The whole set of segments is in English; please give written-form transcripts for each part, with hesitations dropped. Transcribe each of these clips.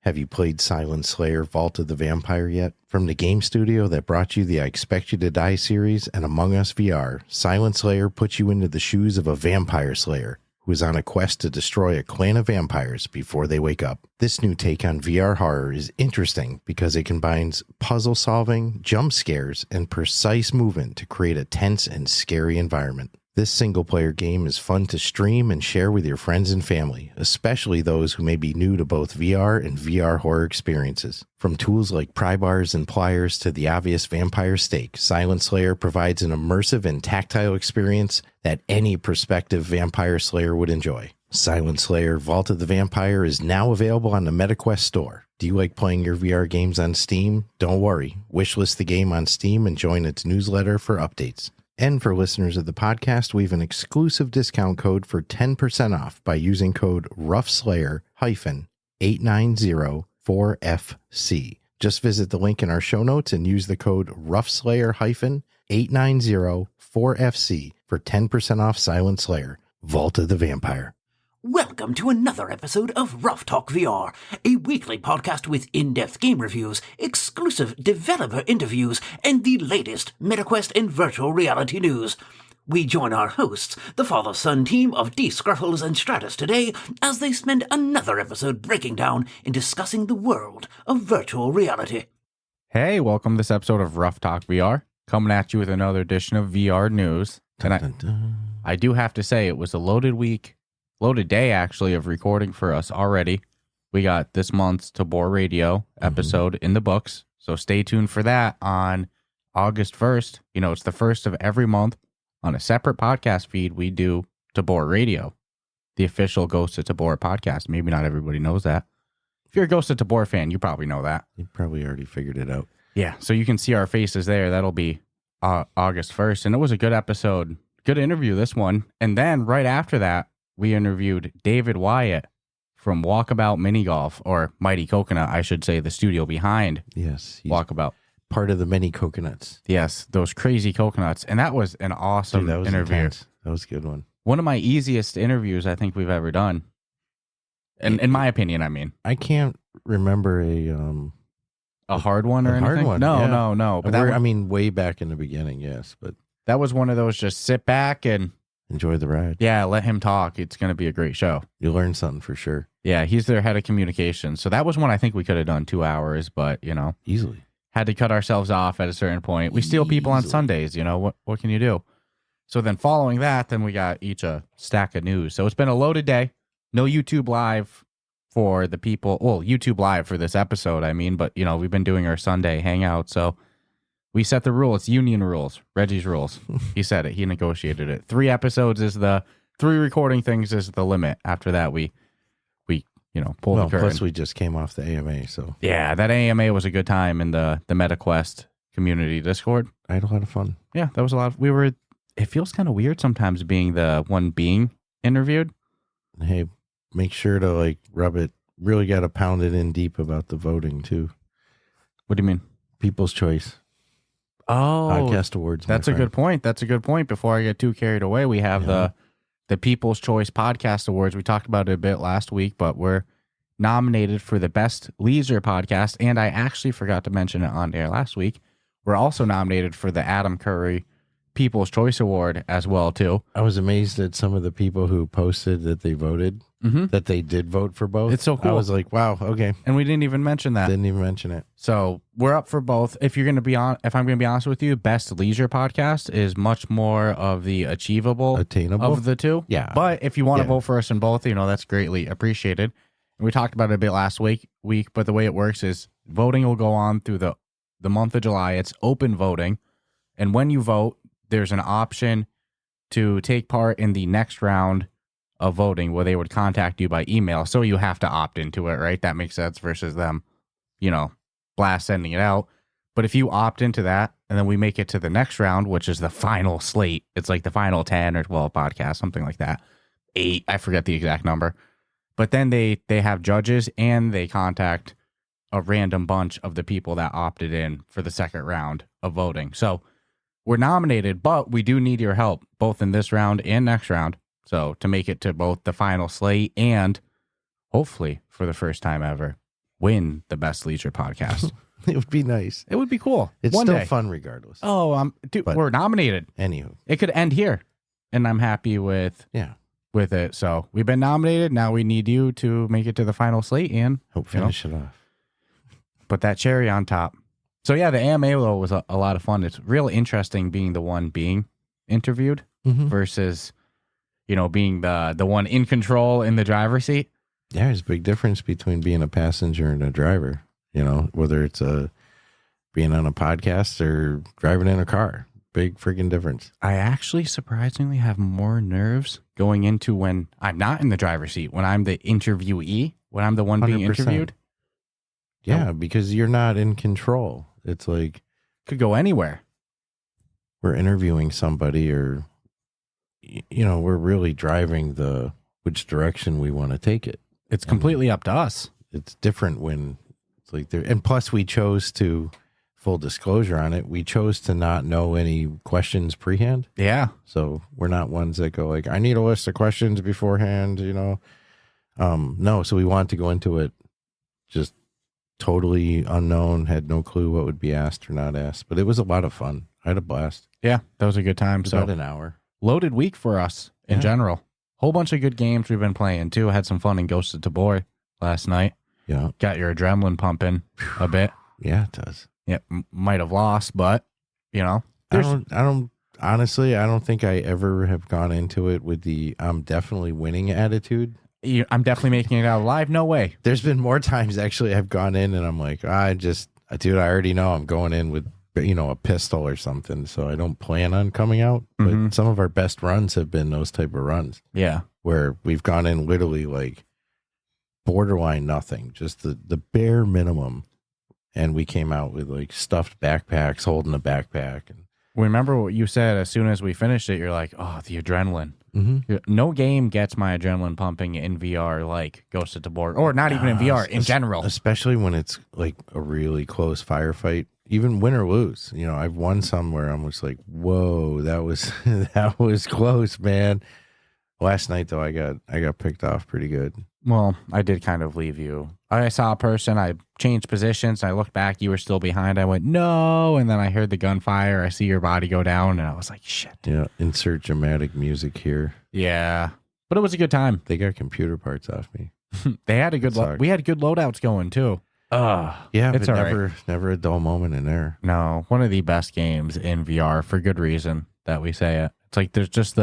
Have you played Silent Slayer Vault of the Vampire yet? From the game studio that brought you the I Expect You to Die series and Among Us VR, Silent Slayer puts you into the shoes of a vampire slayer who is on a quest to destroy a clan of vampires before they wake up. This new take on VR horror is interesting because it combines puzzle solving, jump scares, and precise movement to create a tense and scary environment. This single-player game is fun to stream and share with your friends and family, especially those who may be new to both VR and VR horror experiences. From tools like pry bars and pliers to the obvious vampire stake, Silent Slayer provides an immersive and tactile experience that any prospective vampire slayer would enjoy. Silent Slayer Vault of the Vampire is now available on the MetaQuest store. Do you like playing your VR games on Steam? Don't worry. Wishlist the game on Steam and join its newsletter for updates. And for listeners of the podcast, we have an exclusive discount code for 10% off by using code RuffSlayer-8904FC. Just visit the link in our show notes and use the code RuffSlayer-8904FC for 10% off Silent Slayer, Vault of the Vampire. Welcome to another episode of Ruff Talk VR, a weekly podcast with in-depth game reviews, exclusive developer interviews, and the latest MetaQuest and virtual reality news. We join our hosts, the father-son team of D. Scruffles and Stratus today, as they spend another episode breaking down and discussing the world of virtual reality. Hey, welcome to this episode of Ruff Talk VR, coming at you with another edition of VR news. And I do have to say, it was a loaded day actually of recording for us already. We got this month's Tabor Radio episode in the books, so stay tuned for that on August 1st. You know, it's the first of every month. On a separate podcast feed, we do Tabor Radio, the official Ghost of Tabor podcast. Maybe not everybody knows that. If you're a Ghost of Tabor fan, you probably know that. You probably already figured it out. Yeah, so you can see our faces there. That'll be August 1st, and it was a good episode. Good interview, this one. And then right after that, we interviewed David Wyatt from Walkabout Mini Golf, or Mighty Coconut, I should say, the studio behind Walkabout. Part of the many coconuts. Yes, those crazy coconuts. And that was an awesome interview. Intense. That was a good one. One of my easiest interviews I think we've ever done. And in my opinion, I mean. I can't remember a hard one or anything? Hard one. No. But way back in the beginning, yes. But that was one of those just sit back and enjoy the ride. Yeah, let him talk. It's going to be a great show. You'll learn something for sure. Yeah, he's their head of communications. So that was one I think we could have done 2 hours, but, you know. Easily. Had to cut ourselves off at a certain point. We steal people on Sundays, you know. What can you do? So then following that, then we got each a stack of news. So it's been a loaded day. No YouTube Live for the people. Well, YouTube Live for this episode, I mean. But, you know, we've been doing our Sunday hangout, so we set the rule. It's union rules. Reggie's rules. He said it. He negotiated it. 3 episodes is 3 recording things is the limit. After that, we pull the curtain. Plus we just came off the AMA, so. Yeah, that AMA was a good time in the MetaQuest community Discord. I had a lot of fun. Yeah, that was a lot. It feels kind of weird sometimes being the one being interviewed. Hey, make sure to rub it. Really got to pound it in deep about the voting too. What do you mean? People's Choice. Oh, podcast awards. That's a good point. Before I get too carried away, we have the People's Choice Podcast Awards. We talked about it a bit last week, but we're nominated for the Best Leisure Podcast, and I actually forgot to mention it on air last week. We're also nominated for the Adam Curry People's Choice Award as well, too. I was amazed at some of the people who posted that they voted, that they did vote for both. It's so cool. I was like, wow, okay. And we didn't even mention that. Didn't even mention it. So we're up for both. If I'm going to be honest with you, Best Leisure Podcast is much more of the attainable of the two. Yeah. But if you want to vote for us in both, that's greatly appreciated. And we talked about it a bit last week, but the way it works is voting will go on through the month of July. It's open voting. And when you vote, there's an option to take part in the next round of voting where they would contact you by email. So you have to opt into it, right? That makes sense versus them, blast sending it out. But if you opt into that and then we make it to the next round, which is the final slate, it's like the final 10 or 12 podcasts, something like that. 8, I forget the exact number. But then they have judges and they contact a random bunch of the people that opted in for the second round of voting. So we're nominated, but we do need your help both in this round and next round. So to make it to both the final slate and hopefully for the first time ever, win the best leisure podcast. It would be nice. It would be cool. It's One still day. fun regardless. Oh, dude, But- we're nominated. Anywho, It could end here, and I'm happy with it. So we've been nominated. Now we need you to make it to the final slate and hope finish it off. put that cherry on top. So yeah, the AMA though was a lot of fun. It's real interesting being the one being interviewed versus, being the one in control in the driver's seat. Yeah, there's a big difference between being a passenger and a driver. Whether it's being on a podcast or driving in a car. Big freaking difference. I actually surprisingly have more nerves going into when I'm not in the driver's seat, when I'm the interviewee, when I'm the one being 100%. interviewed. Yeah, because you're not in control. It's like Could go anywhere. we're interviewing somebody or, we're really driving which direction we want to take it. It's completely up to us. It's different when it's like there. And plus we chose to, full disclosure on it, we chose to not know any questions prehand. Yeah. So we're not ones that go like, I need a list of questions beforehand, No, so we wanted to go into it just totally unknown, had no clue what would be asked or not asked. But it was a lot of fun. I had a blast. Yeah. That was a good time. About So an hour. loaded week for us in Yeah. general. Whole bunch of good games we've been playing too. Had some fun in Ghost of Tabor last night. Yeah. Got your adrenaline pumping a bit. Yeah, it does. Yeah. Might have lost, but I don't honestly, I don't think I ever have gone into it with the I'm definitely winning attitude. I'm definitely making it out alive. No way. There's been more times actually I've gone in and I'm like, I already know I'm going in with, a pistol or something. So I don't plan on coming out. But some of our best runs have been those type of runs Yeah. where we've gone in literally like borderline nothing, just the bare minimum. And we came out with like stuffed backpacks, holding a backpack. And Remember what you said as soon as we finished it? You're like, oh, the adrenaline. No game gets my adrenaline pumping in VR like Ghost of Tabor, or not even in VR, in general. Especially when it's like a really close firefight, even win or lose. I've won some where I'm just like, whoa, that was that was close, man. Last night though, I got picked off pretty good. Well, I did kind of leave you. I saw a person, I changed positions, I looked back, you were still behind. I went, no, and then I heard the gunfire. I see your body go down, and I was like, shit. Yeah, insert dramatic music here. Yeah, but it was a good time. They got computer parts off me. They had a good we had good loadouts going too. Yeah, it's but all right. never a dull moment in there. No, one of the best games in VR for good reason that we say it. It's like there's just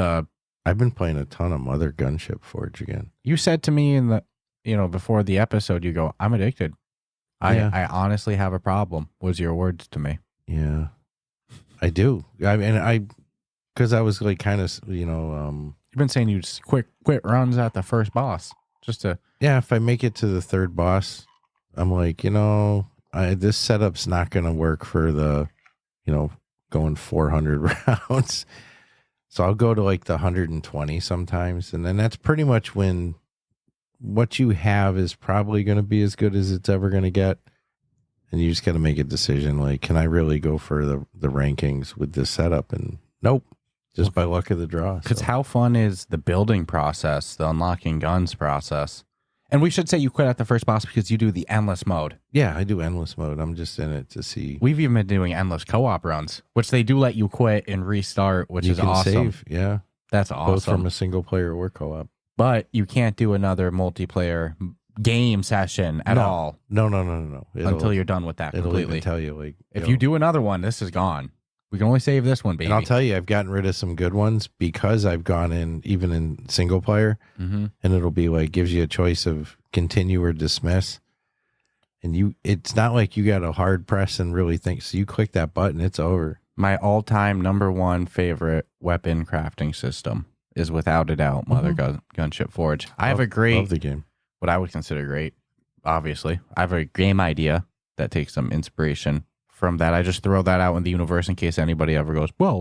I've been playing a ton of Mothergunship Forge again. you said to me in the before the episode, you go, I'm addicted. Yeah. I honestly have a problem, was your words to me. Yeah, I do. Because I was like kind of, You've been saying you just quit runs at the first boss just to yeah, if I make it to the third boss, I'm like, this setup's not going to work for the, going 400 rounds. So I'll go to like the 120 sometimes. And then that's pretty much when what you have is probably going to be as good as it's ever going to get. And you just got to make a decision. Like, can I really go for the rankings with this setup? And nope, just by luck of the draw. Because So. how fun is the building process, the unlocking guns process? And we should say you quit at the first boss because you do the endless mode. Yeah, I do endless mode. I'm just in it to see. We've even been doing endless co-op runs, which they do let you quit and restart, which you is can awesome. save. Yeah. That's Both from awesome. a single player or co-op. But you can't do another multiplayer game session at all No. until you're done with that It'll completely. even tell you like If you do another one, this is gone. We can only save this one, baby. And I'll tell you, I've gotten rid of some good ones because I've gone in even in single player, and it'll be like gives you a choice of continue or dismiss. And it's not like you got to hard press and really think. So you click that button, it's over. My all-time number one favorite weapon crafting system is without a doubt Mothergunship Forge. I have a Love great, the game. what I would consider great, obviously. I have a game idea that takes some inspiration from that. I just throw that out in the universe in case anybody ever goes, well,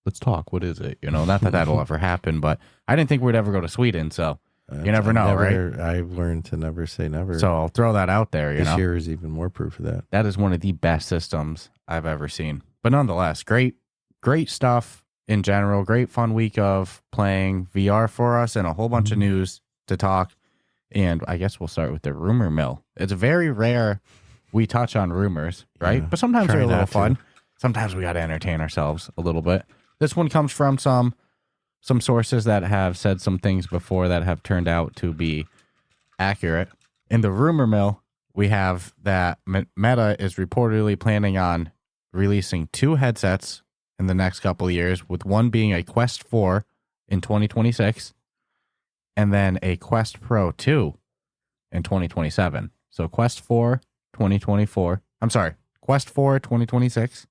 let's talk. What is it? Not that that'll ever happen, but I didn't think we'd ever go to Sweden, so you never know, right? I've learned to never say never. So I'll throw that out there, this year is even more proof of that. That is one of the best systems I've ever seen. But nonetheless, great stuff in general. Great fun week of playing VR for us and a whole bunch of news to talk. And I guess we'll start with the rumor mill. It's very rare we touch on rumors, right? Yeah, But sometimes try they're a little not to. fun. Sometimes we got to entertain ourselves a little bit. This one comes from some sources that have said some things before that have turned out to be accurate. In the rumor mill, we have that Meta is reportedly planning on releasing 2 headsets in the next couple of years, with one being a Quest 4 in 2026 and then a Quest Pro 2 in 2027. So Quest 4 2024. I'm sorry, Quest 4 2026,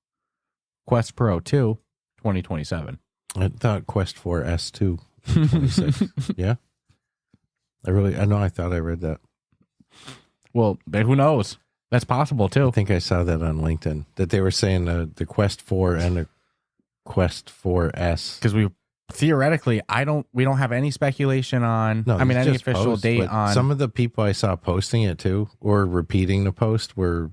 Quest Pro 2 2027. I thought Quest 4 S2 26. Yeah. I thought I read that. Well, but who knows? That's possible too. I think I saw that on LinkedIn that they were saying the Quest 4 and the Quest 4S. Because we theoretically, we don't have any speculation on. No, any just official posts, date but on. Some of the people I saw posting it too, or repeating the post, were.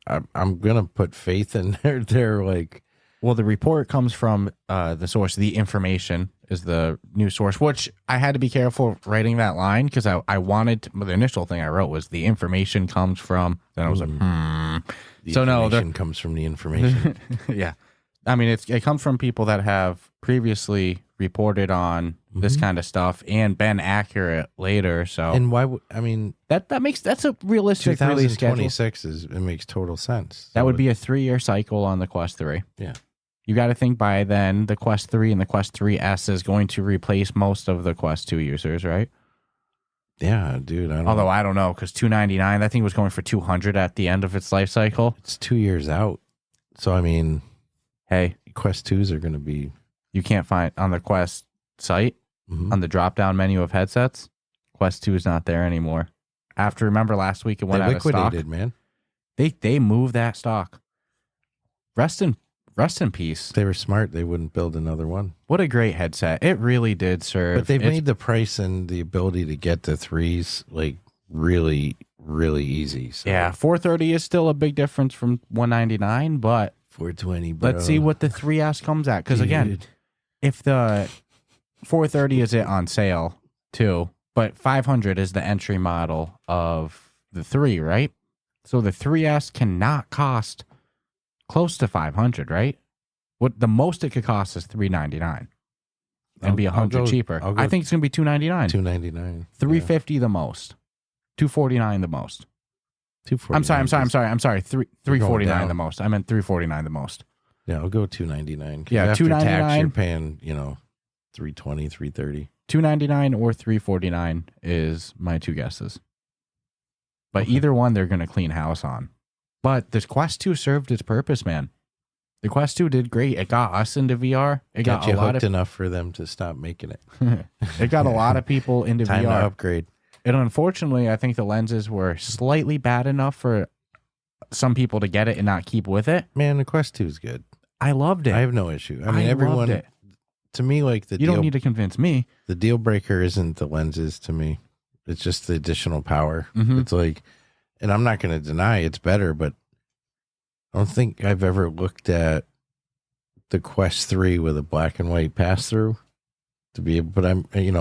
I'm gonna put faith in they're like. Well, the report comes from the source. The information is the news source, which I had to be careful writing that line because I wanted the initial thing I wrote was the information comes from. Then I was like, The So no, information comes from the information. yeah. It comes from people that have previously reported on this kind of stuff and been accurate later. So And why? that's a realistic release schedule. 2026 it makes total sense. That would be a 3-year cycle on the Quest 3. Yeah. You got to think by then the Quest 3 and the Quest 3S is going to replace most of the Quest 2 users, right? Yeah, dude. Although I don't know, because $299, that thing was going for $200 at the end of its life cycle. It's 2 years out. So Hey, Quest 2s are going to be. you can't find on the Quest site on the drop-down menu of headsets. Quest 2 is not there anymore. Remember last week it went out of stock. Liquidated, man. They moved that stock. Rest in peace. They were smart. They wouldn't build another one. What a great headset. It really did serve. But they've made the price and the ability to get the 3s like really, really easy. So. Yeah, 430 is still a big difference from 199, but 420, bro. let's see what the 3S comes at. Because again, if the 430 is it on sale too, but 500 is the entry model of the 3, right? So the 3S cannot cost close to 500, right? What the most it could cost is $399 and be 100 cheaper. I think it's gonna be $299. $299. 350 the most. $249 the most. I'm sorry. $349 the most. I meant $349 the most. Yeah, I'll go $299. Yeah, after tax, $299. you're paying, $320, $330. $299 or $349 is my 2 guesses. But either one, they're going to clean house on. But this Quest 2 served its purpose, man. The Quest 2 did great. It got us into VR. It got you a lot hooked of enough for them to stop making it. it got a lot of people into Time VR. to upgrade. And unfortunately, I think the lenses were slightly bad enough for some people to get it and not keep with it. Man, the Quest 2 is good. I loved it. I have no issue. Everyone. Loved it. To me, like you don't need to convince me. The deal breaker isn't the lenses to me. It's just the additional power. It's like, and I'm not going to deny it's better, but I don't think I've ever looked at the Quest 3 with a black and white pass through to be able, but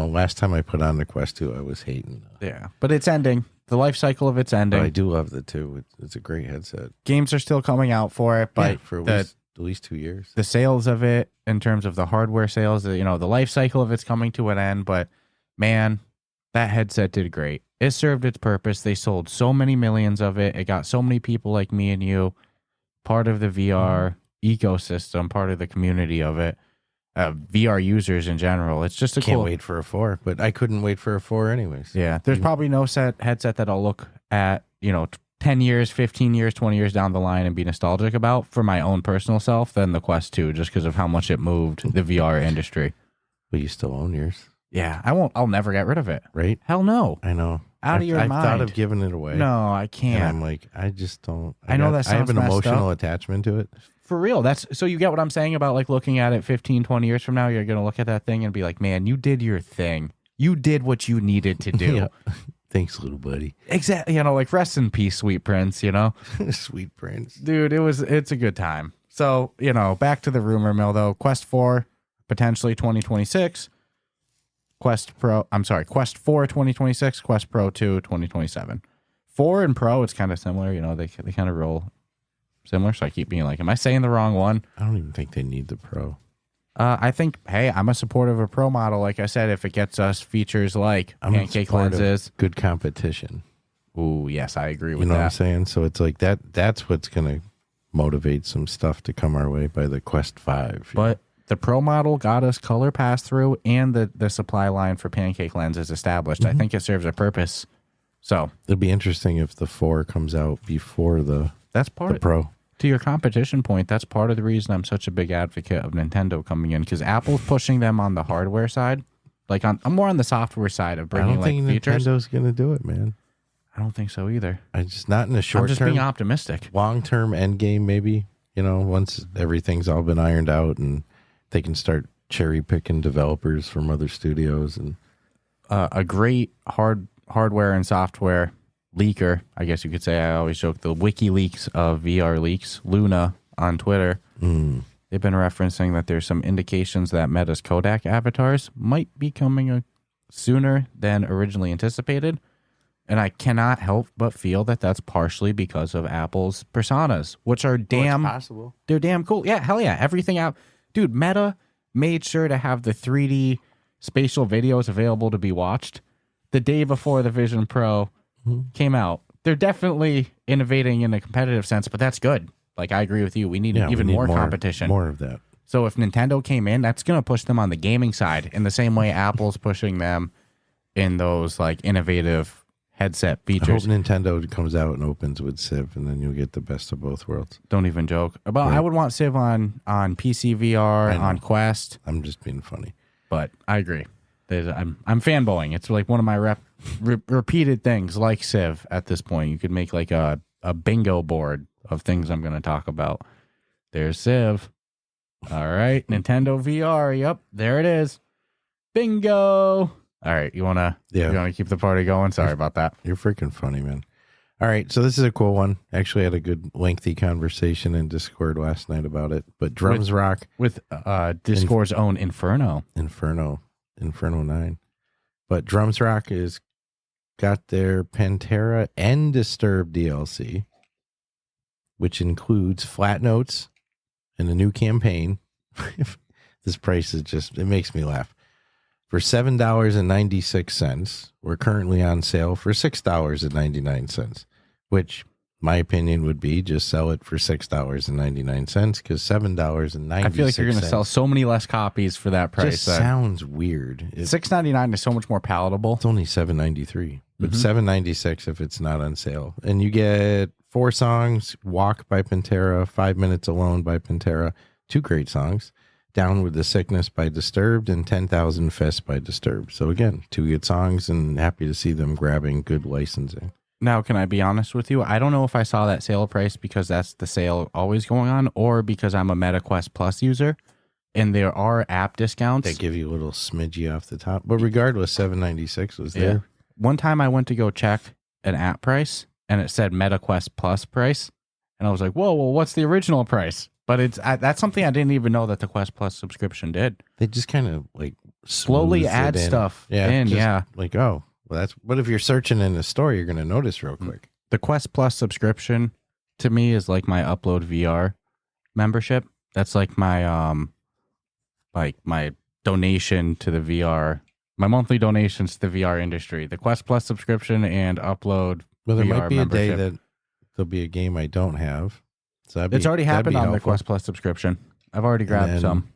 last time I put on the Quest 2, I was hating. Yeah, but it's ending. The life cycle of it's ending. But I do love the 2. It's a great headset. Games are still coming out for it, but for at least 2 years. The sales of it, in terms of the hardware sales, the life cycle of it's coming to an end. But man, that headset did great. It served its purpose. They sold so many millions of it. It got so many people like me and you part of the VR ecosystem, part of the community of it. VR users in general. It's just Can't wait for a 4, but I couldn't wait for a 4 anyways. Yeah, there's probably no headset that I'll look at, 10 years, 15 years, 20 years down the line and be nostalgic about for my own personal self than the Quest 2, just because of how much it moved the VR industry. But you still own yours. Yeah, I'll never get rid of it. Right? Hell no. I know. Out of your mind. I've thought of giving it away. No, I can't. And I'm like, I just don't. I know that sounds I have an messed emotional up. attachment to it. For real. So you get what I'm saying about like looking at it 15, 20 years from now, you're going to look at that thing and be like, man, you did your thing. You did what you needed to do. Yeah. Thanks, little buddy. Exactly. Like rest in peace, sweet prince, Sweet prince. Dude, it's a good time. So, back to the rumor mill though. Quest 4, potentially 2026. Quest 4 2026, Quest Pro 2 2027. 4 and Pro, it's kind of similar. You know, they kind of roll similar. So I keep being like, am I saying the wrong one? I don't even think they need the Pro. I think, hey, I'm a supporter of a Pro model. Like I said, if it gets us features like pancake lenses. Good competition. Ooh, yes, I agree with You know that. what I'm saying? So it's like that's what's going to motivate some stuff to come our way by the Quest 5. But the Pro model got us color pass-through and the supply line for pancake lenses established. I think it serves a purpose. So it'll be interesting if the 4 comes out before the Pro. To your competition point, that's part of the reason I'm such a big advocate of Nintendo coming in, because Apple's pushing them on the hardware side. Like I'm more on the software side of bringing like features. I don't think Nintendo's going to do it, man. I don't think so either. I just not in the short term. I'm just being optimistic. Long term end game, maybe. You know, once everything's all been ironed out and they can start cherry picking developers from other studios and a great hardware and software leaker, I guess you could say. I always joke the WikiLeaks of VR leaks, Luna on Twitter. They've been referencing that there's some indications that Meta's Kodak avatars might be coming sooner than originally anticipated. And I cannot help but feel that that's partially because of Apple's personas, which are possible. They're damn cool. Yeah, hell yeah. Everything out. Dude, Meta made sure to have the 3D spatial videos available to be watched the day before the Vision Pro came out. They're definitely innovating in a competitive sense, but that's good. Like, I agree with you. We need even more competition. More of that. So if Nintendo came in, that's going to push them on the gaming side in the same way Apple's pushing them in those like innovative headset features. I hope Nintendo comes out and opens with Civ, and then you'll get the best of both worlds. Don't even joke. I would want Civ on PC VR, on Quest. I'm just being funny. But I agree. I'm fanboying. It's like one of my repeated things, like Civ. At this point, you could make like a bingo board of things I'm going to talk about. There's Civ. All right, Nintendo VR. Yep, there it is. Bingo. All right, you wanna keep the party going? Sorry about that. You're freaking funny, man. All right, so this is a cool one. Actually, I had a good lengthy conversation in Discord last night about it. But Drums Rock with Discord's own Inferno 9. But Drums Rock is got their Pantera and Disturbed DLC, which includes flat notes and a new campaign. This price is just, it makes me laugh. For $7.96, we're currently on sale for $6.99, which my opinion would be just sell it for $6.99 because $7.96. I feel like you're going to sell so many less copies for that price. Just sounds weird. $6.99 is so much more palatable. It's only $7.93, but $7.96 if it's not on sale. And you get 4 songs: Walk by Pantera, 5 Minutes Alone by Pantera, 2 great songs, Down with the Sickness by Disturbed, and 10,000 Fists by Disturbed. So again, 2 good songs, and happy to see them grabbing good licensing. Now, can I be honest with you? I don't know if I saw that sale price because that's the sale always going on, or because I'm a MetaQuest Plus user, and there are app discounts. They give you a little smidgy off the top. But regardless, $7.96 was there. Yeah. One time I went to go check an app price, and it said MetaQuest Plus price, and I was like, whoa, well, what's the original price? But that's something I didn't even know that the Quest Plus subscription did. They just kind of like slowly add stuff in. Like, oh, well, what if you're searching in the store, you're going to notice real quick. The Quest Plus subscription to me is like my Upload VR membership. That's like my my donation to the VR, my monthly donations to the VR industry. The Quest Plus subscription and Upload. Well, there VR might be membership. a day that there'll be a game I don't have. So it's already happened on the Quest Plus subscription. I've already grabbed some.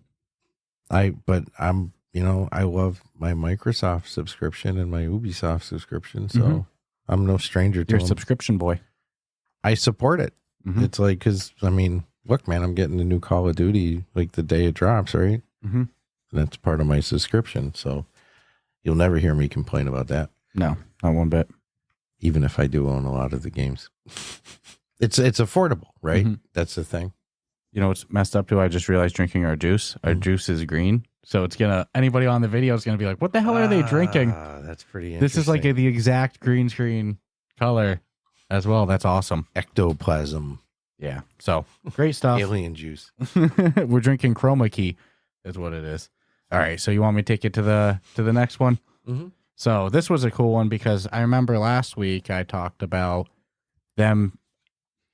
I love my Microsoft subscription and my Ubisoft subscription, so I'm no stranger to your them. Subscription boy. I support it. It's like, because I mean, look, man, I'm getting the new Call of Duty like the day it drops, right? And that's part of my subscription, so you'll never hear me complain about that. No, not one bit. Even if I do own a lot of the games. It's affordable, right? That's the thing. You know what's messed up too? I just realized drinking our juice. Our juice is green. So it's anybody on the video is gonna be like, what the hell are they drinking? That's pretty interesting. This is like the exact green screen color as well. That's awesome. Ectoplasm. Yeah. So great stuff. Alien juice. We're drinking chroma key is what it is. All right, so you want me to take you to the next one? Mm-hmm. So this was a cool one because I remember last week I talked about them.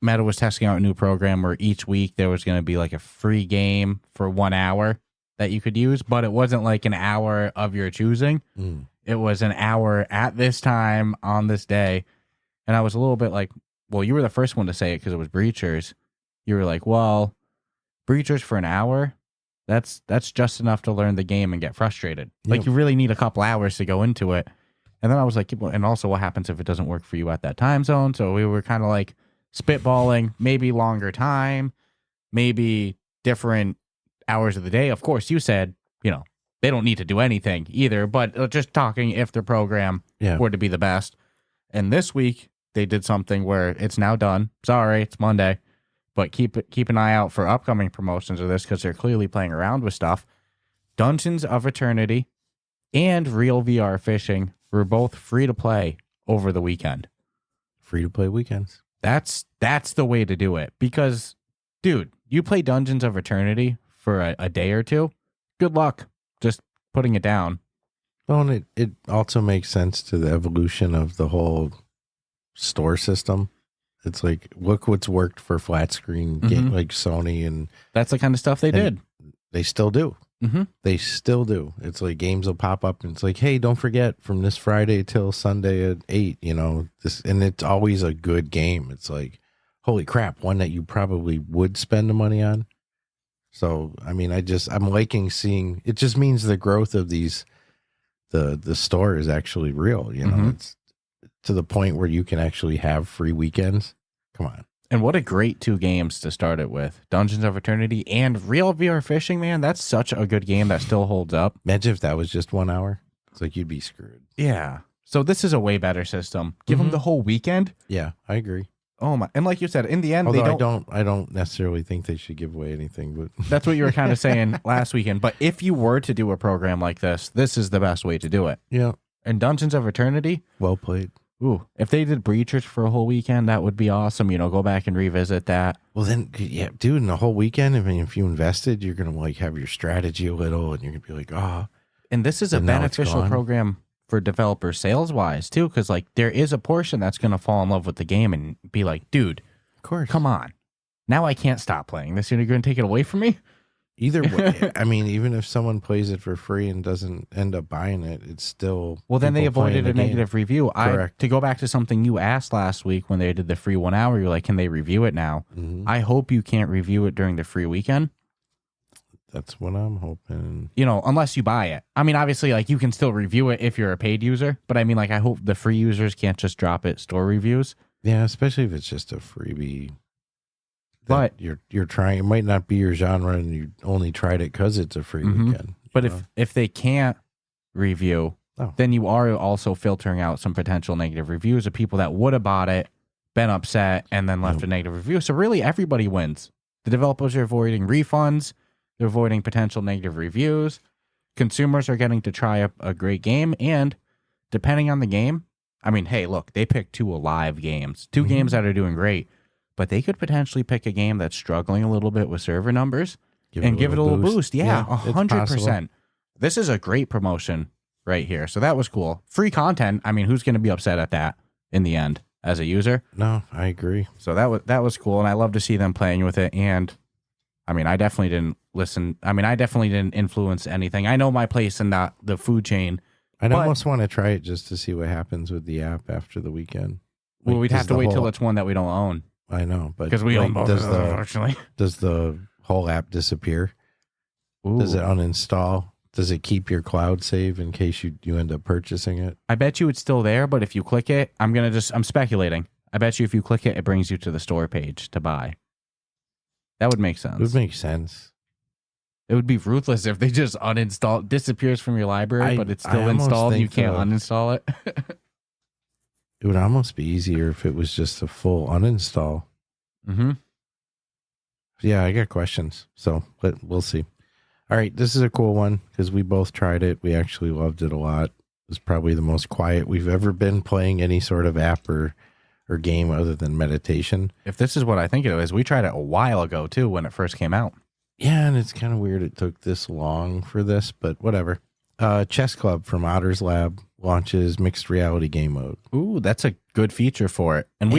Meta was testing out a new program where each week there was going to be like a free game for 1 hour that you could use, but it wasn't like an hour of your choosing. It was an hour at this time on this day. And I was a little bit like, well, you were the first one to say it because it was Breachers. You were like, well, Breachers for an hour, that's just enough to learn the game and get frustrated. Yep. Like you really need a couple hours to go into it. And then I was like, well, and also what happens if it doesn't work for you at that time zone? So we were kind of like spitballing, maybe longer time, maybe different hours of the day. Of course, you said, they don't need to do anything either, but just talking if the program were to be the best. And this week they did something where it's now done. Sorry, it's Monday, but keep an eye out for upcoming promotions of this because they're clearly playing around with stuff. Dungeons of Eternity and Real VR Fishing were both free to play over the weekend. Free to play weekends. That's the way to do it because, dude, you play Dungeons of Eternity for a day or two. Good luck just putting it down. Well, and it also makes sense to the evolution of the whole store system. It's like, look what's worked for flat screen game like Sony, and that's the kind of stuff they did. They still do. Mm-hmm. They still do. It's like games will pop up and it's like, hey, don't forget from this Friday till Sunday at 8, this, and it's always a good game. It's like, holy crap, one that you probably would spend the money on. So, I mean, I'm liking seeing, it just means the growth of these, the store is actually real, it's to the point where you can actually have free weekends. Come on. And what a great 2 games to start it with. Dungeons of Eternity and Real VR Fishing, man. That's such a good game that still holds up. Imagine if that was just 1 hour. It's like you'd be screwed. Yeah. So this is a way better system. Give them the whole weekend. Yeah, I agree. Oh my! And like you said, in the end, although I don't necessarily think they should give away anything. But that's what you were kind of saying last weekend. But if you were to do a program like this is the best way to do it. Yeah. And Dungeons of Eternity, well played. Ooh, if they did Breachers for a whole weekend, that would be awesome. Go back and revisit that. Well, then, yeah, dude, in the whole weekend, I mean, if you invested, you're gonna like have your strategy a little, and you're gonna be like, oh. And this is a beneficial program for developers sales wise too, because like there is a portion that's gonna fall in love with the game and be like, dude. Of course. Come on. Now I can't stop playing this. You're going to take it away from me? Either way, I mean, even if someone plays it for free and doesn't end up buying it, it's still... Well, then they avoided a negative review. Correct. To go back to something you asked last week when they did the free 1 hour, you're like, can they review it now? Mm-hmm. I hope you can't review it during the free weekend. That's what I'm hoping. Unless you buy it. I mean, obviously, like you can still review it if you're a paid user. But I mean, like, I hope the free users can't just drop it store reviews. Yeah, especially if it's just a freebie. But you're trying, it might not be your genre, and you only tried it because it's a free weekend. But if they can't review, then you are also filtering out some potential negative reviews of people that would have bought it, been upset, and then left a negative review. So really, everybody wins. The developers are avoiding refunds. They're avoiding potential negative reviews. Consumers are getting to try a great game, and depending on the game, I mean, hey, look, they picked 2 alive games, 2 games that are doing great, but they could potentially pick a game that's struggling a little bit with server numbers and give it a little boost. Yeah, 100%. This is a great promotion right here. So that was cool. Free content. I mean, who's going to be upset at that in the end as a user? No, I agree. So that was cool, and I love to see them playing with it. And I mean, I definitely didn't listen. I mean, I definitely didn't influence anything. I know my place in the food chain. I'd almost want to try it just to see what happens with the app after the weekend. Well, we'd have to wait till it's one that we don't own. I know, but because we own both, unfortunately. Does the whole app disappear? Ooh. Does it uninstall? Does it keep your cloud save in case you end up purchasing it? I bet you it's still there, but if you click it, I'm speculating. I bet you if you click it, it brings you to the store page to buy. That would make sense. It would make sense. It would be ruthless if they just uninstall, disappears from your library, but it's still installed and you can't uninstall it. It would almost be easier if it was just a full uninstall. Mm-hmm. Yeah, I got questions, so we'll see. All right, this is a cool one because we both tried it. We actually loved it a lot. It was probably the most quiet we've ever been playing any sort of app or game other than meditation. If this is what I think it is, we tried it a while ago too when it first came out. Yeah, and it's kind of weird it took this long for this, but whatever. Chess Club from Otter's Lab launches mixed reality game mode. Ooh, that's a good feature for it. And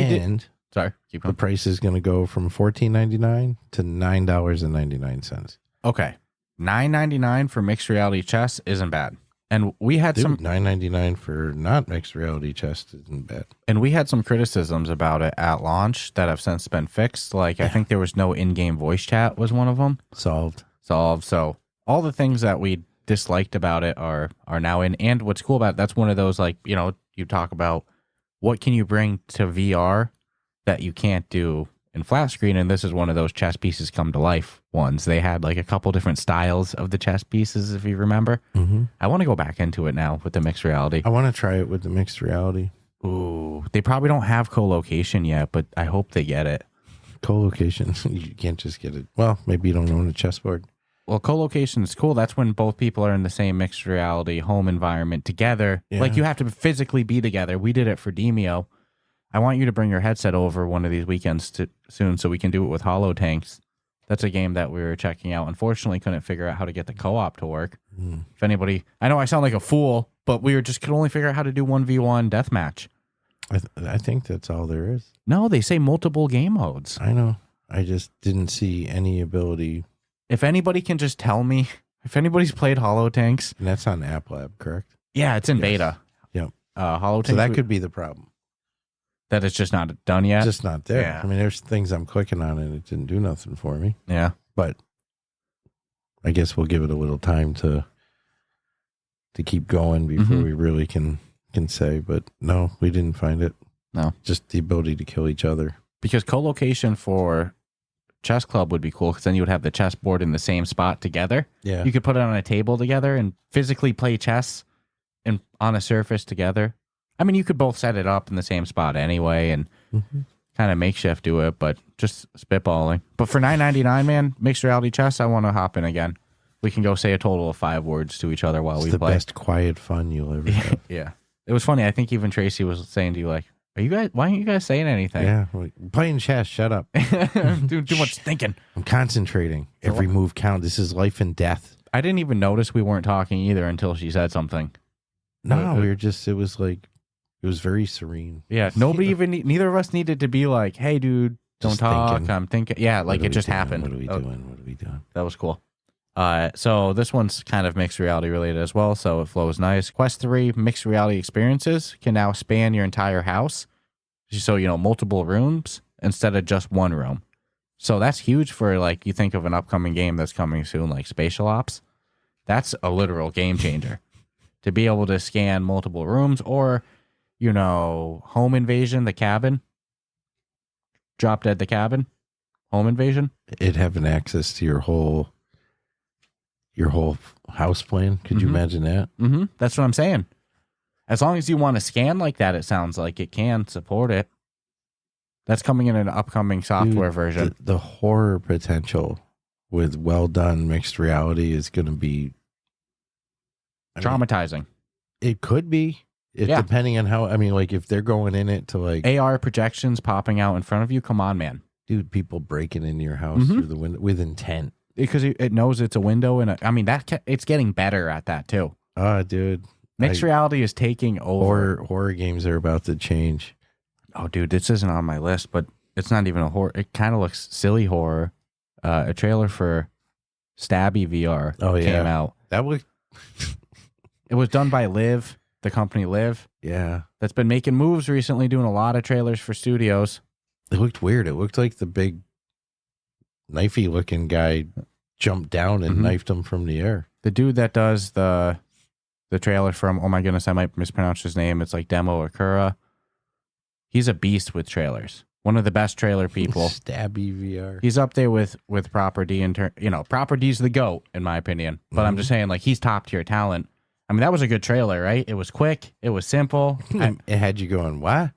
sorry, keep going. The price is going to go from $14.99 to $9.99. Okay. $9.99 for mixed reality chess isn't bad. And we had some $9.99 for not mixed reality chess isn't bad. And we had some criticisms about it at launch that have since been fixed. Like I think there was no in-game voice chat was one of them. Solved. So all the things that we disliked about it are now in. And what's cool about it, that's one of those, like, you know, you talk about what can you bring to VR that you can't do in flat screen, and this is one of those chess pieces come to life ones. They had like a couple different styles of the chess pieces, if you remember. Mm-hmm. I want to go back into it now with the mixed reality. I want to try it with the mixed reality. Ooh, they probably don't have co-location yet, but I hope they get it. Co-location, you can't just get it. Well, maybe you don't own a chessboard. Well, co-location is cool. That's when both people are in the same mixed reality home environment together. Yeah. Like you have to physically be together. We did it for Demio. I want you to bring your headset over one of these weekends soon so we can do it with Hollow Tanks. That's a game that we were checking out. Unfortunately, couldn't figure out how to get the co-op to work. If anybody, I know I sound like a fool, but we could only figure out how to do 1v1 deathmatch. I think that's all there is. No, they say multiple game modes. I know. I just didn't see any ability. If anybody can just tell me, if anybody's played Hollow Tanks. And that's on App Lab, correct? Yeah, it's in beta. Yep. Hollow Tanks. So that could be the problem. That it's just not done yet? Just not there. Yeah. I mean, there's things I'm clicking on and it didn't do nothing for me. Yeah. But I guess we'll give it a little time to keep going before we really can say. But no, we didn't find it. No. Just the ability to kill each other. Because co-location for Chess Club would be cool because then you would have the chessboard in the same spot together. Yeah. You could put it on a table together and physically play chess on a surface together. I mean, you could both set it up in the same spot anyway and kind of makeshift do it, but just spitballing. But for $9.99, man, mixed reality chess, I want to hop in again. We can go say a total of 5 words to each other while we the play. Best quiet fun you'll ever have. Yeah. It was funny. I think even Tracy was saying to you, like, why aren't you guys saying anything? Yeah. Like, playing chess. Shut up. Doing too much thinking. I'm concentrating. Every move counts. This is life and death. I didn't even notice we weren't talking either until she said something. No, we were just, it was very serene. Yeah. Neither of us needed to be like, hey, dude, don't Just talk. thinking. I'm thinking. Yeah. Like it just happened. What are we doing? What are we doing? That was cool. So this one's kind of mixed reality related as well, so it flows nice. Quest 3 mixed reality experiences can now span your entire house. So, multiple rooms instead of just one room. So that's huge for, like, you think of an upcoming game that's coming soon, like Spatial Ops. That's a literal game changer. To be able to scan multiple rooms or, Home Invasion, the cabin. Drop Dead the Cabin. Home Invasion. It having access to your whole house plan. Could you imagine that? Mm-hmm. That's what I'm saying. As long as you want to scan like that, it sounds like it can support it. That's coming in an upcoming software version. The horror potential with well done mixed reality is going to be traumatizing. It could be. Depending on how, like if they're going in it to like AR projections popping out in front of you. Come on, man. Dude, people breaking into your house through the window with intent. Because it knows it's a window, and it's getting better at that too. Dude, mixed reality is taking over. Horror games are about to change. Oh, dude, this isn't on my list, but it's not even a horror. It kind of looks silly horror. A trailer for Stabby VR came out. That was. It was done by Live, the company Live. Yeah, that's been making moves recently, doing a lot of trailers for studios. It looked weird. It looked like the big knifey looking guy jumped down and knifed him from the air. The dude that does the trailer from, oh my goodness, I might mispronounce his name. It's like Demo Akura. He's a beast with trailers. One of the best trailer people. Stabby VR. He's up there with Proper D Proper D's the GOAT in my opinion. But I'm just saying, like, he's top tier talent. I mean, that was a good trailer, right? It was quick. It was simple. It had you going, what?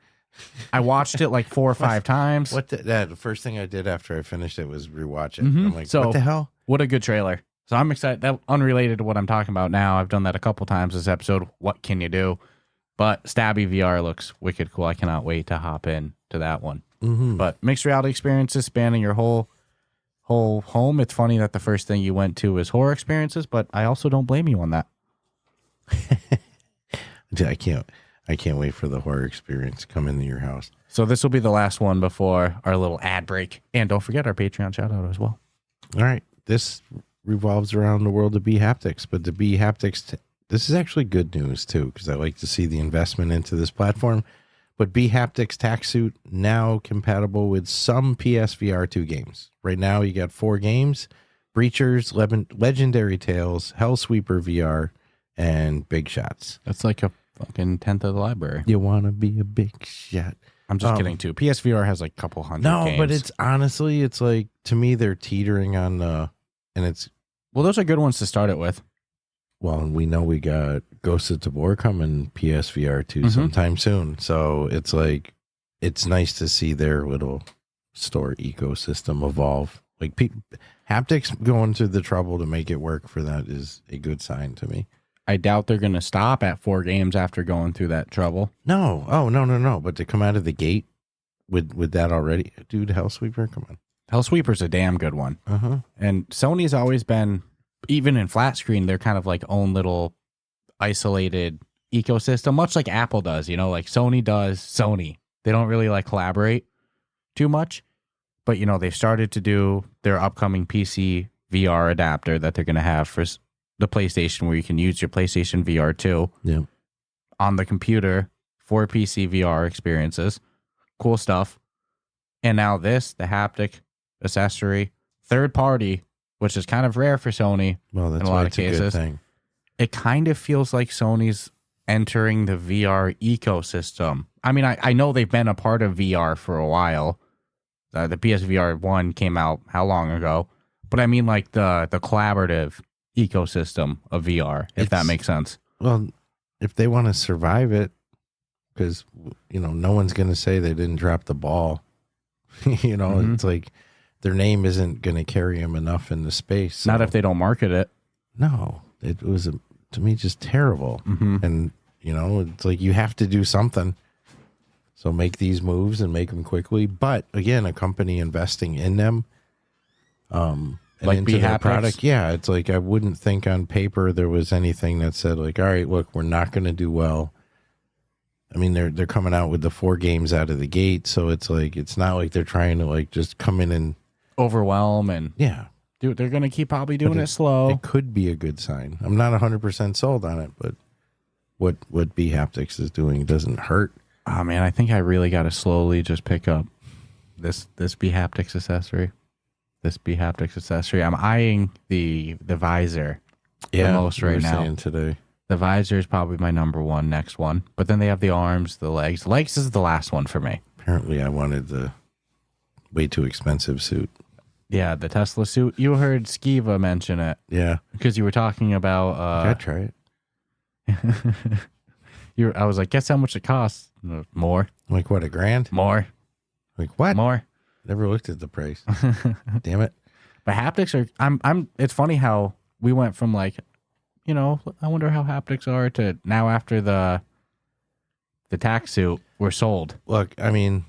I watched it like 4 or 5 times. The first thing I did after I finished it was rewatch it. I'm like, what the hell? What a good trailer. So I'm excited. That unrelated to what I'm talking about now. I've done that a couple times this episode. What can you do? But Stabby VR looks wicked cool. I cannot wait to hop in to that one. But mixed reality experiences spanning your whole whole home. It's funny that the first thing you went to is horror experiences, but I also don't blame you on that. I can't wait for the horror experience to come into your house. So this will be the last one before our little ad break. And don't forget our Patreon shout out as well. All right. This revolves around the world of Bhaptics, but the Bhaptics, this is actually good news too, because I like to see the investment into this platform. But Bhaptics Tac Suit now compatible with some PSVR 2 games. Right now you got 4 games: Breachers, Legendary Tales, Hellsweeper VR, and Big Shots. That's like a fucking 10th of the library. You want to be a big shot. I'm just kidding too. PSVR has like a couple hundred games. But it's honestly, it's like, to me, they're teetering on the, and it's, well, those are good ones to start it with. well, and we know we got Ghost of Tabor coming PSVR 2 sometime soon. So it's like, it's nice to see their little store ecosystem evolve. Like Haptics going through the trouble to make it work for that is a good sign to me. I doubt they're going to stop at 4 games after going through that trouble. No. Oh, no. But to come out of the gate with that already, dude, Hellsweeper, come on. Hellsweeper's a damn good one. Uh-huh. And Sony's always been, even in flat screen, they're kind of like own little isolated ecosystem, much like Apple does, you know, like Sony does Sony. They don't really like collaborate too much, but you know, they've started to do their upcoming PC VR adapter that they're going to have for the PlayStation, where you can use your PlayStation VR 2 on the computer for PC VR experiences. Cool stuff. And now this, the haptic accessory, third party, which is kind of rare for Sony. Well, that's in a why lot it's of cases. a good thing. It kind of feels like Sony's entering the VR ecosystem. I mean, I know they've been a part of VR for a while. The PSVR 1 came out how long ago? But I mean like the collaborative ecosystem of VR, if that makes sense. Well, if they want to survive it, because, you know, no one's going to say they didn't drop the ball. You know, it's like their name isn't going to carry them enough in the space. So. Not if they don't market it. No, it was, to me, just terrible. And, you know, it's like you have to do something. So make these moves and make them quickly. But, again, a company investing in them. And like into their Bhaptics? product. Yeah, it's like I wouldn't think on paper there was anything that said like, all right, look, we're not going to do well. I mean, they're coming out with the 4 games out of the gate, so it's like it's not like they're trying to like just come in and overwhelm and dude, they're going to keep probably doing it slow. It could be a good sign. I'm not 100% sold on it, but what Bhaptics is doing doesn't hurt. Oh man, I think I really got to slowly just pick up this Bhaptics accessory. This Bhaptics accessory. I'm eyeing the visor the most right now. Saying today. The visor is probably my number one, next one. But then they have the arms, the legs. The legs is the last one for me. Apparently, I wanted the way too expensive suit. Yeah, the Tesla suit. You heard Skiva mention it. Yeah. Because you were talking about... I'd try it. I was like, guess how much it costs? More. Like what, $1,000? More. Like what? More. Never looked at the price. Damn it. But haptics are... It's funny how we went from like... You know, I wonder how haptics are to now after the tac suit, we're sold. Look, I mean,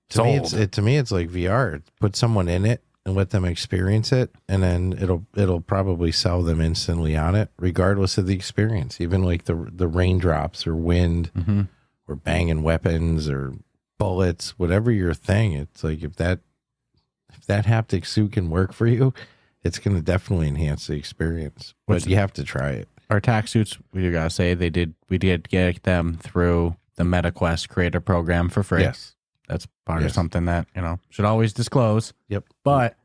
to me it's like VR. Put someone in it and let them experience it, and then it'll probably sell them instantly on it, regardless of the experience. Even like the raindrops or wind or banging weapons or bullets, whatever your thing. It's like if that haptic suit can work for you, it's going to definitely enhance the experience, but you have to try it. Our tac suits, we gotta say, we did get them through the MetaQuest creator program for free. Yes. That's part of something that, you know, should always disclose. Yep. But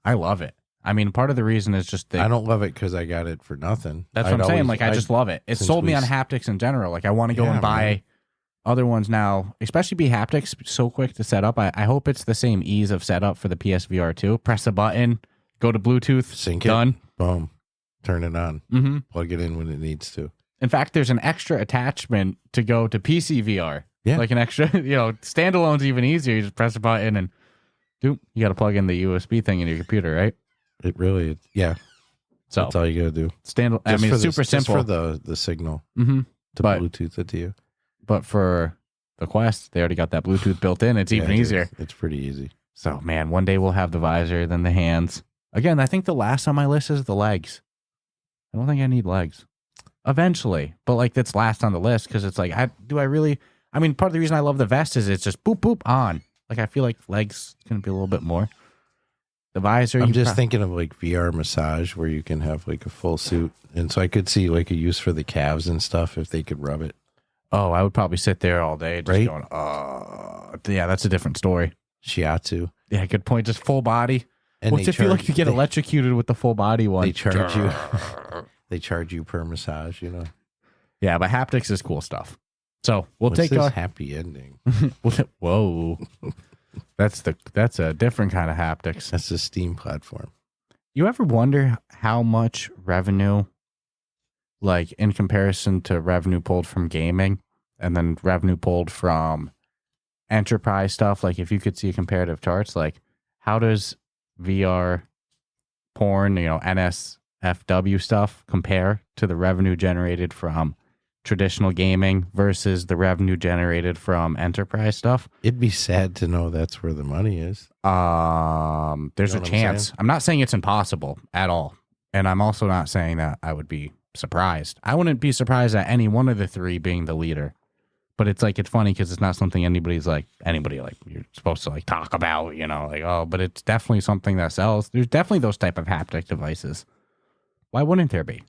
I love it. I mean, part of the reason is just that I don't love it because I got it for nothing. That's what I'm saying. Like, I just love it. It sold me on haptics in general. Like, I want to go and buy other ones now, especially Bhaptics, so quick to set up. I hope it's the same ease of setup for the PSVR 2. Press a button. Go to Bluetooth. Sync done. It. Boom. Turn it on. Plug it in when it needs to. In fact, there's an extra attachment to go to PC VR. Yeah. Like an extra, you know, standalone's even easier. You just press a button and you got to plug in the USB thing in your computer, right? It really, yeah. So that's all you got to do. It's super simple. Just for the signal to Bluetooth it to you. But for the Quest, they already got that Bluetooth built in. It's even easier. It's pretty easy. So, man, one day we'll have the visor, then the hands. Again, I think the last on my list is the legs. I don't think I need legs. Eventually. But, like, that's last on the list because it's like, part of the reason I love the vest is it's just boop, boop, on. Like, I feel like legs can be a little bit more. The visor. I'm just thinking of, like, VR massage where you can have, like, a full suit. And so I could see, like, a use for the calves and stuff if they could rub it. Oh, I would probably sit there all day just right? going, yeah, that's a different story. Shiatsu. Yeah, good point. Just full body. And What's if you like to get electrocuted with the full body one? They charge you. They charge you per massage, you know. Yeah, but haptics is cool stuff. So we'll What's take this a happy ending. Whoa, that's a different kind of haptics. That's the Steam platform. You ever wonder how much revenue, like in comparison to revenue pulled from gaming, and then revenue pulled from enterprise stuff? Like if you could see comparative charts, like how does VR porn, NSFW stuff compare to the revenue generated from traditional gaming versus the revenue generated from enterprise stuff? It'd be sad to know that's where the money is. There's a chance. I'm not saying it's impossible at all. And I'm also not saying that I would be surprised. I wouldn't be surprised at any one of the three being the leader. But it's funny because it's not something anybody you're supposed to talk about, but it's definitely something that sells. There's definitely those type of haptic devices. Why wouldn't there be?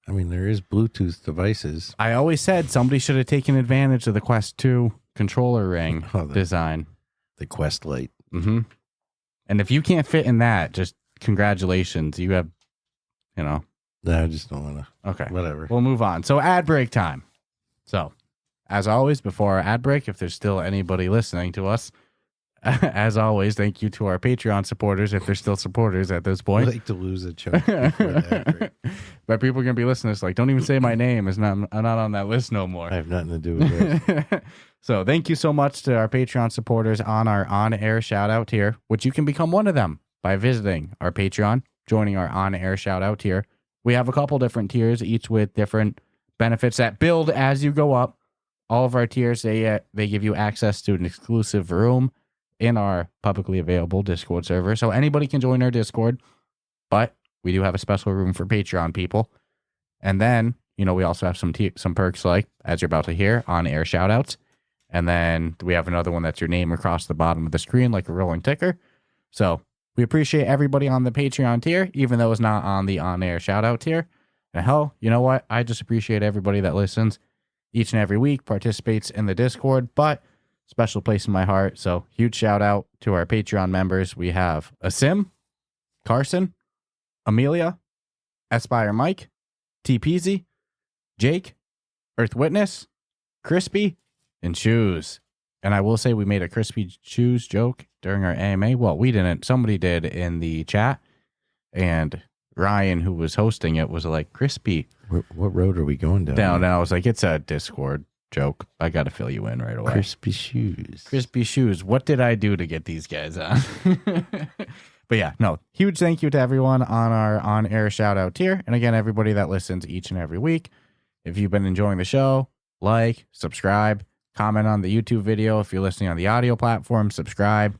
I mean, there is Bluetooth devices. I always said somebody should have taken advantage of the Quest 2 controller ring design. The Quest Lite. Mm-hmm. And if you can't fit in that, just congratulations. You have, No, I just don't want to. Okay. Whatever. We'll move on. So ad break time. So, as always, before our ad break, if there's still anybody listening to us, as always, thank you to our Patreon supporters, if they're still supporters at this point. I'd like to lose a chunk before the ad break. But people are going to be listening to this don't even say my name. I'm not on that list no more. I have nothing to do with it. So thank you so much to our Patreon supporters on our on-air shout-out tier, which you can become one of them by visiting our Patreon, joining our on-air shout-out tier. We have a couple different tiers, each with different benefits that build as you go up. All of our tiers, they give you access to an exclusive room in our publicly available Discord server. So anybody can join our Discord, but we do have a special room for Patreon people. And then, we also have some perks like, as you're about to hear, on-air shoutouts. And then we have another one that's your name across the bottom of the screen, like a rolling ticker. So we appreciate everybody on the Patreon tier, even though it's not on the on-air shoutout tier. And hell, you know what? I just appreciate everybody that listens each and every week, participates in the Discord, but special place in my heart. So huge shout out to our Patreon members. We have Asim, Carson, Amelia, Aspire Mike, T Peasy, Jake, Earth Witness, Crispy, and Shoes. And I will say we made a Crispy Shoes joke during our AMA. Well, we didn't. Somebody did in the chat. And Ryan, who was hosting it, was like, Crispy. What road are we going down? And I was like, it's a Discord joke. I got to fill you in right away. Crispy Shoes. Crispy Shoes. What did I do to get these guys on? But yeah, no, huge thank you to everyone on our on-air shout-out tier. And again, everybody that listens each and every week. If you've been enjoying the show, subscribe, comment on the YouTube video. If you're listening on the audio platform, subscribe,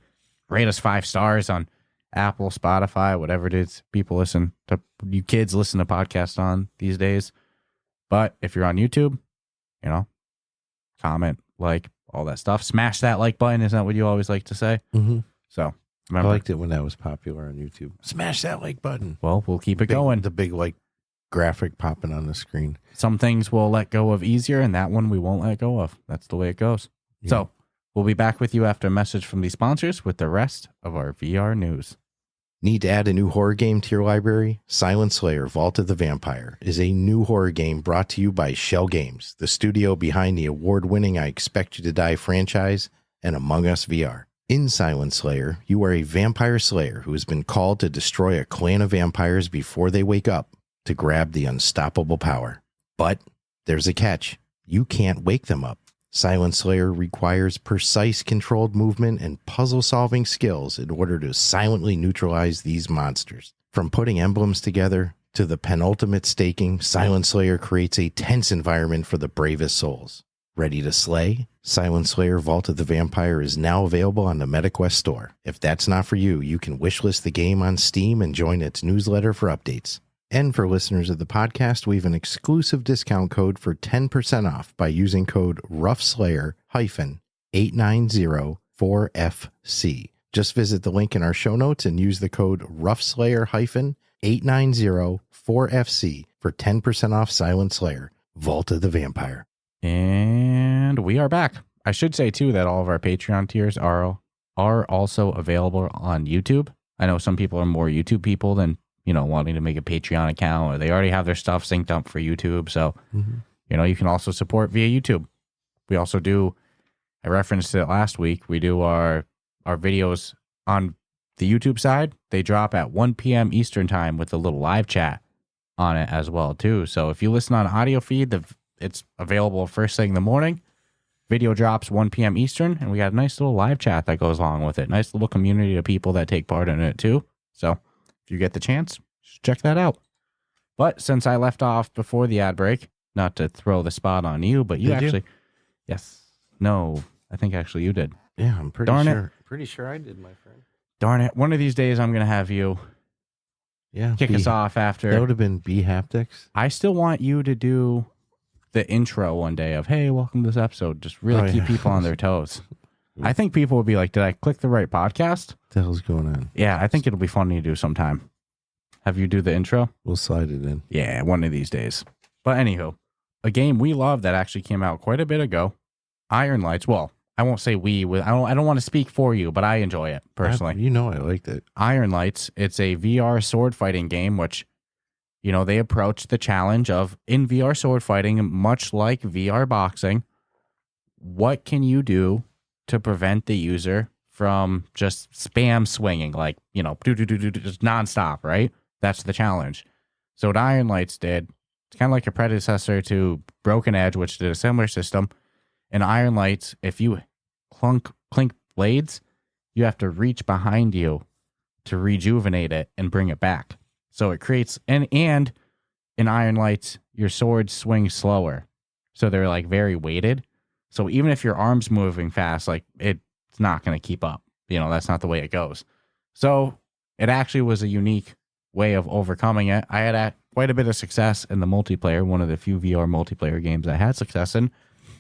rate us 5 stars on Apple, Spotify, whatever it is people listen to. You kids listen to podcasts on these days. But if you're on YouTube, comment, all that stuff. Smash that like button. Isn't that what you always like to say? Mm-hmm. So remember, I liked it when that was popular on YouTube. Smash that like button. Well, we'll keep it going. The big graphic popping on the screen. Some things we'll let go of easier, and that one we won't let go of. That's the way it goes. Yeah. So we'll be back with you after a message from the sponsors with the rest of our VR news. Need to add a new horror game to your library? Silent Slayer: Vault of the Vampire is a new horror game brought to you by Shell Games, the studio behind the award-winning I Expect You to Die franchise and Among Us VR. In Silent Slayer, you are a vampire slayer who has been called to destroy a clan of vampires before they wake up to grab the unstoppable power. But there's a catch. You can't wake them up. Silent Slayer requires precise controlled movement and puzzle-solving skills in order to silently neutralize these monsters. From putting emblems together to the penultimate staking, Silent Slayer creates a tense environment for the bravest souls. Ready to slay? Silent Slayer Vault of the Vampire is now available on the MetaQuest store. If that's not for you, you can wishlist the game on Steam and join its newsletter for updates. And for listeners of the podcast, we have an exclusive discount code for 10% off by using code RuffSlayer-8904FC. Just visit the link in our show notes and use the code RuffSlayer-8904FC for 10% off Silent Slayer Vault of the Vampire. And we are back. I should say, too, that all of our Patreon tiers are also available on YouTube. I know some people are more YouTube people than, wanting to make a Patreon account, or they already have their stuff synced up for YouTube. So, you can also support via YouTube. We also do, I referenced it last week, we do our videos on the YouTube side. They drop at 1 p.m. Eastern time with a little live chat on it as well, too. So if you listen on audio feed, it's available first thing in the morning. Video drops 1 p.m. Eastern, and we got a nice little live chat that goes along with it. Nice little community of people that take part in it, too. So if you get the chance, just check that out. But since I left off before the ad break, not to throw the spot on you, but you Did you? Yes. No, I think actually you did. Yeah, I'm pretty Darn it. sure. Pretty sure I did, my friend. Darn it. One of these days, I'm going to have you kick us off after. That would have been Bhaptics. I still want you to do the intro one day of, hey, welcome to this episode. Just really keep people on their toes. I think people would be like, did I click the right podcast? What the hell's going on? Yeah, I think it'll be funny to do sometime. Have you do the intro? We'll slide it in. Yeah, one of these days. But anywho, a game we love that actually came out quite a bit ago, Ironlights. Well, I won't say we. I don't want to speak for you, but I enjoy it personally. I liked it. Ironlights. It's a VR sword fighting game, which, they approach the challenge of, in VR sword fighting, much like VR boxing, what can you do to prevent the user from just spam swinging, like, just nonstop, right? That's the challenge. So what Ironlights did, it's kind of like a predecessor to Broken Edge, which did a similar system. In Ironlights, if you clink blades, you have to reach behind you to rejuvenate it and bring it back. So it creates, and in Ironlights, your swords swing slower. So they're like very weighted. So even if your arm's moving fast, like it's not going to keep up. That's not the way it goes. So it actually was a unique way of overcoming it. I had quite a bit of success in the multiplayer, one of the few VR multiplayer games I had success in.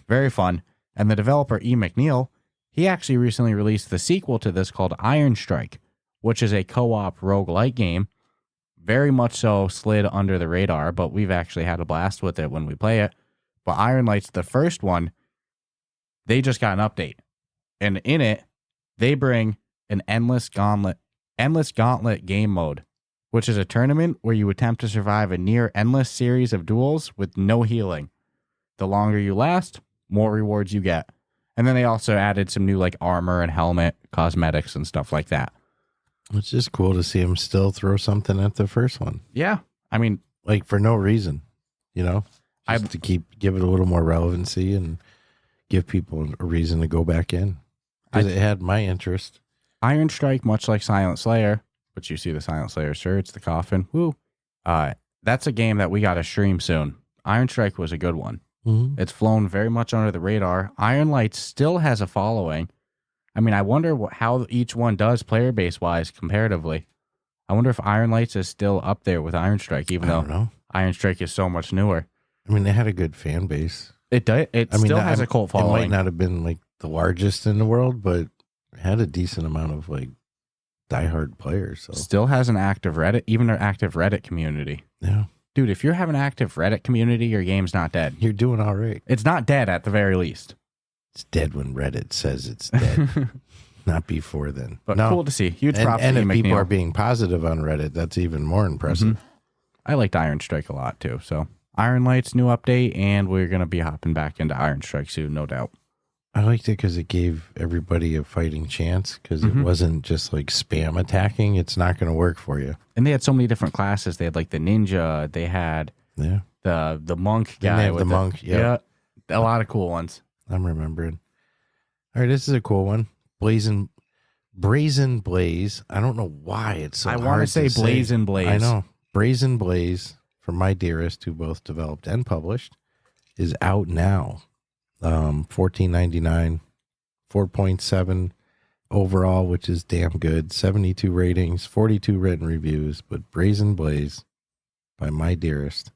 Very fun. And the developer E. McNeil, he actually recently released the sequel to this called Iron Strike, which is a co-op roguelike game. Very much so slid under the radar, but we've actually had a blast with it when we play it. But Ironlights, the first one, they just got an update. And in it, they bring an endless gauntlet game mode, which is a tournament where you attempt to survive a near endless series of duels with no healing. The longer you last, more rewards you get. And then they also added some new armor and helmet cosmetics and stuff like that. It's just cool to see him still throw something at the first one. Yeah. I mean, for no reason, just to give it a little more relevancy and give people a reason to go back in. Because it had my interest. Iron Strike, much like Silent Slayer, but you see the Silent Slayer shirts, the coffin. Woo. That's a game that we got to stream soon. Iron Strike was a good one. Mm-hmm. It's flown very much under the radar. Ironlights still has a following. I mean, I wonder how each one does player base wise comparatively. I wonder if Ironlights is still up there with Iron Strike, even though Iron Strike is so much newer. I mean, they had a good fan base. It still has a cult following. It might not have been the largest in the world, but it had a decent amount of diehard players. So still has an active Reddit, even an active Reddit community. Yeah. Dude, if you have an active Reddit community, your game's not dead. You're doing all right. It's not dead at the very least. It's dead when Reddit says it's dead. Not before then. But cool to see. Huge props to And if McNeil. people are being positive on Reddit, that's even more impressive. Mm-hmm. I liked Iron Strike a lot too. So Ironlights, new update, and we're going to be hopping back into Iron Strike soon, no doubt. I liked it because it gave everybody a fighting chance because it wasn't just spam attacking. It's not going to work for you. And they had so many different classes. They had the ninja. They had the monk guy. They have the monk. Yeah. A lot of cool ones. I'm remembering. All right, this is a cool one. Brazen Blaze. I don't know why it's so hard to say. I want to say Brazen Blaze. I know. Brazen Blaze, from My Dearest, who both developed and published, is out now. $14.99, 4.7 overall, which is damn good. 72 ratings, 42 written reviews. But Brazen Blaze by My Dearest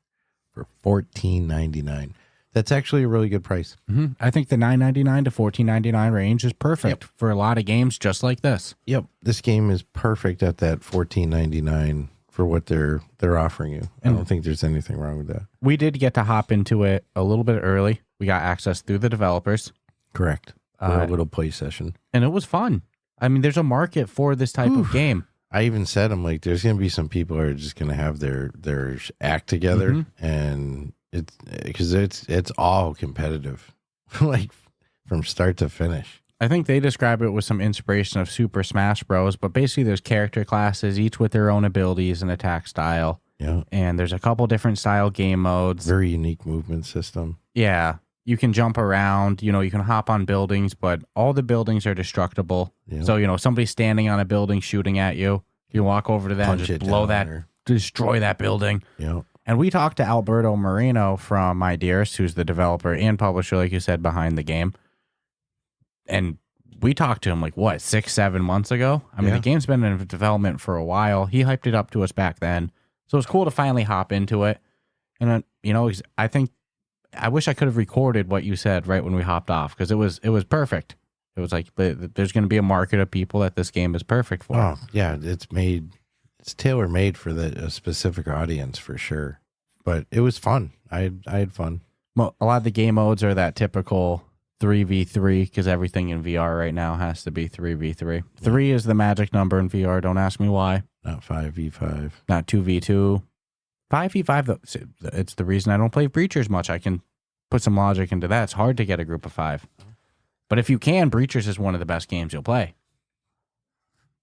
for $14.99. That's actually a really good price. Mm-hmm. I think the $9.99 to $14.99 range is perfect for a lot of games just like this. Yep, this game is perfect at that $14.99 for what they're offering you. I don't think there's anything wrong with that. We did get to hop into it a little bit early. We got access through the developers. Correct. For a little play session. And it was fun. I mean, there's a market for this type of game. I even said, I'm like, there's going to be some people who are just going to have their act together, and it's all competitive, like from start to finish. I think they describe it with some inspiration of Super Smash Bros. But basically, there's character classes, each with their own abilities and attack style. Yeah, and there's a couple different style game modes. Very unique movement system. Yeah, you can jump around. You can hop on buildings, but all the buildings are destructible. Yeah. So somebody's standing on a building shooting at you. You walk over to them, and just blow that, destroy that building. Yeah. And we talked to Alberto Moreno from My Dearest, who's the developer and publisher, like you said, behind the game. And we talked to him 6-7 months ago. I mean, the game's been in development for a while. He hyped it up to us back then. So it's cool to finally hop into it. And, I think I wish I could have recorded what you said right when we hopped off, because it was perfect. It was like, there's going to be a market of people that this game is perfect for. Oh, yeah. It's tailor-made for a specific audience for sure. But it was fun. I had fun. Well, a lot of the game modes are that typical 3v3, because everything in VR right now has to be 3v3. 3 is the magic number in VR. Don't ask me why. Not 5v5. Not 2v2. 5v5, though, it's the reason I don't play Breachers much. I can put some logic into that. It's hard to get a group of 5. But if you can, Breachers is one of the best games you'll play.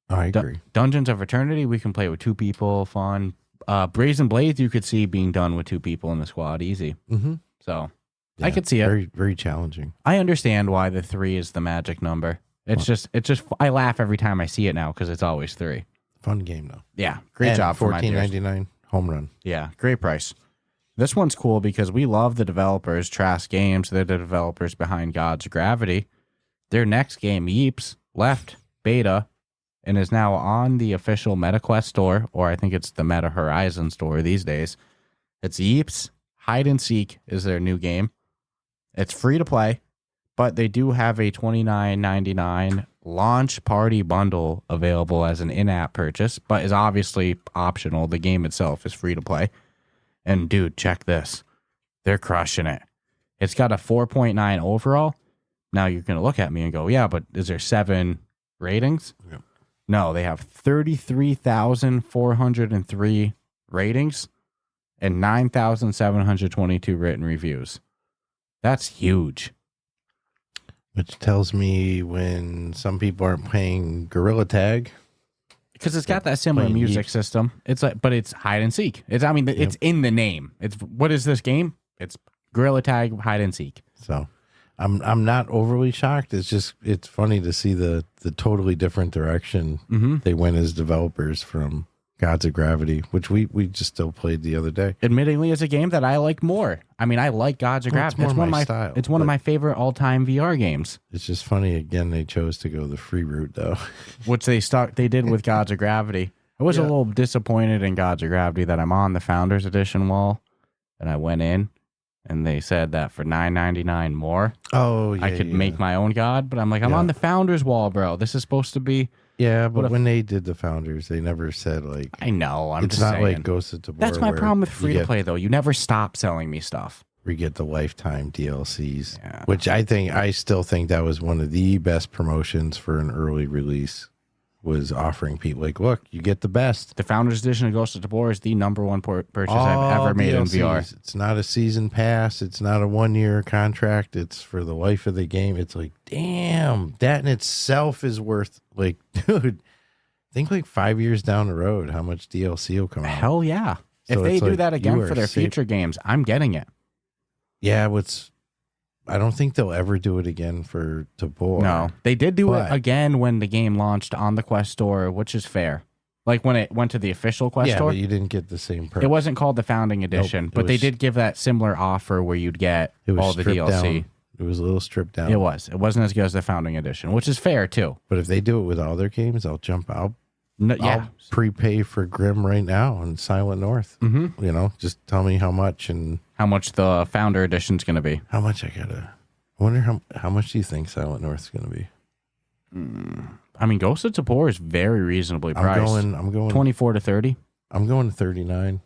I agree. Dungeons of Eternity, we can play with 2 people, fun. Brazen Blaze, you could see being done with 2 people in the squad, easy. Mm-hmm. So, yeah, I could see it. Very, very challenging. I understand why the 3 is the magic number. It's just, I laugh every time I see it now, because it's always 3. Fun game, though. Yeah, great job for My Dearest. $14.99, home run. Yeah, great price. This one's cool because we love the developers, Trask Games. They're the developers behind God's Gravity. Their next game, Yeeps, left beta and is now on the official MetaQuest store, or I think it's the Meta Horizon store these days. It's Yeeps Hide and Seek is their new game. It's free to play, but they do have a $29.99 launch party bundle available as an in-app purchase, but is obviously optional. The game itself is free to play. And dude, check this. They're crushing it. It's got a 4.9 overall. Now you're going to look at me and go, yeah, but is there 7 ratings? Yep. No, they have 33,403 ratings and 9,722 written reviews. That's huge. Which tells me when some people aren't playing Gorilla Tag. Because it's got that similar music system. It's but it's hide and seek. It's in the name. What is this game? It's Gorilla Tag Hide and Seek. So I'm not overly shocked. It's funny to see the totally different direction they went as developers from Gods of Gravity, which we just still played the other day. Admittingly, it's a game that I like more. I mean, I like Gods of Gravity. It's more my style. It's one of my favorite all-time VR games. It's just funny. Again, they chose to go the free route, though. Which they did with Gods of Gravity. I was a little disappointed in Gods of Gravity that I'm on the Founders Edition wall, and I went in, and they said that for $9.99 more, I could make my own god. But I'm like, I'm on the Founders wall, bro. This is supposed to be. Yeah, but when they did the Founders, they never said like. I know. It's not like Ghost of Tabor. That's my problem with free to play, though. You never stop selling me stuff. We get the lifetime DLCs, which I still think that was one of the best promotions for an early release. Was offering people like, look, you get the best. The Founders Edition of Ghost of Tabor is the number one purchase I've ever made DLCs. in VR. It's not a season pass. It's not a 1-year contract. It's for the life of the game. It's like, damn, that in itself is worth, like, dude, think like 5 years down the road, how much DLC will come out. Hell yeah. So if they do like, that again for their future games, I'm getting it. Yeah, I don't think they'll ever do it again for Tabor. No, they did do it again when the game launched on the Quest Store, which is fair. Like when it went to the official Quest Store. Yeah, but you didn't get the same perks. It wasn't called the Founding Edition, but they did give that similar offer where you'd get all the DLC. It was a little stripped down. It was. It wasn't as good as the Founding Edition, which is fair too. But if they do it with all their games, I'll jump out. Yeah. I'll prepay for Grim right now on Silent North. Mm-hmm. You know, just tell me how much and how much the Founder Edition's going to be. how much I gotta. I wonder how much do you think Silent North's going to be? I mean, Ghost of Tabor is very reasonably priced. I'm going 24 to 30. I'm going to 39.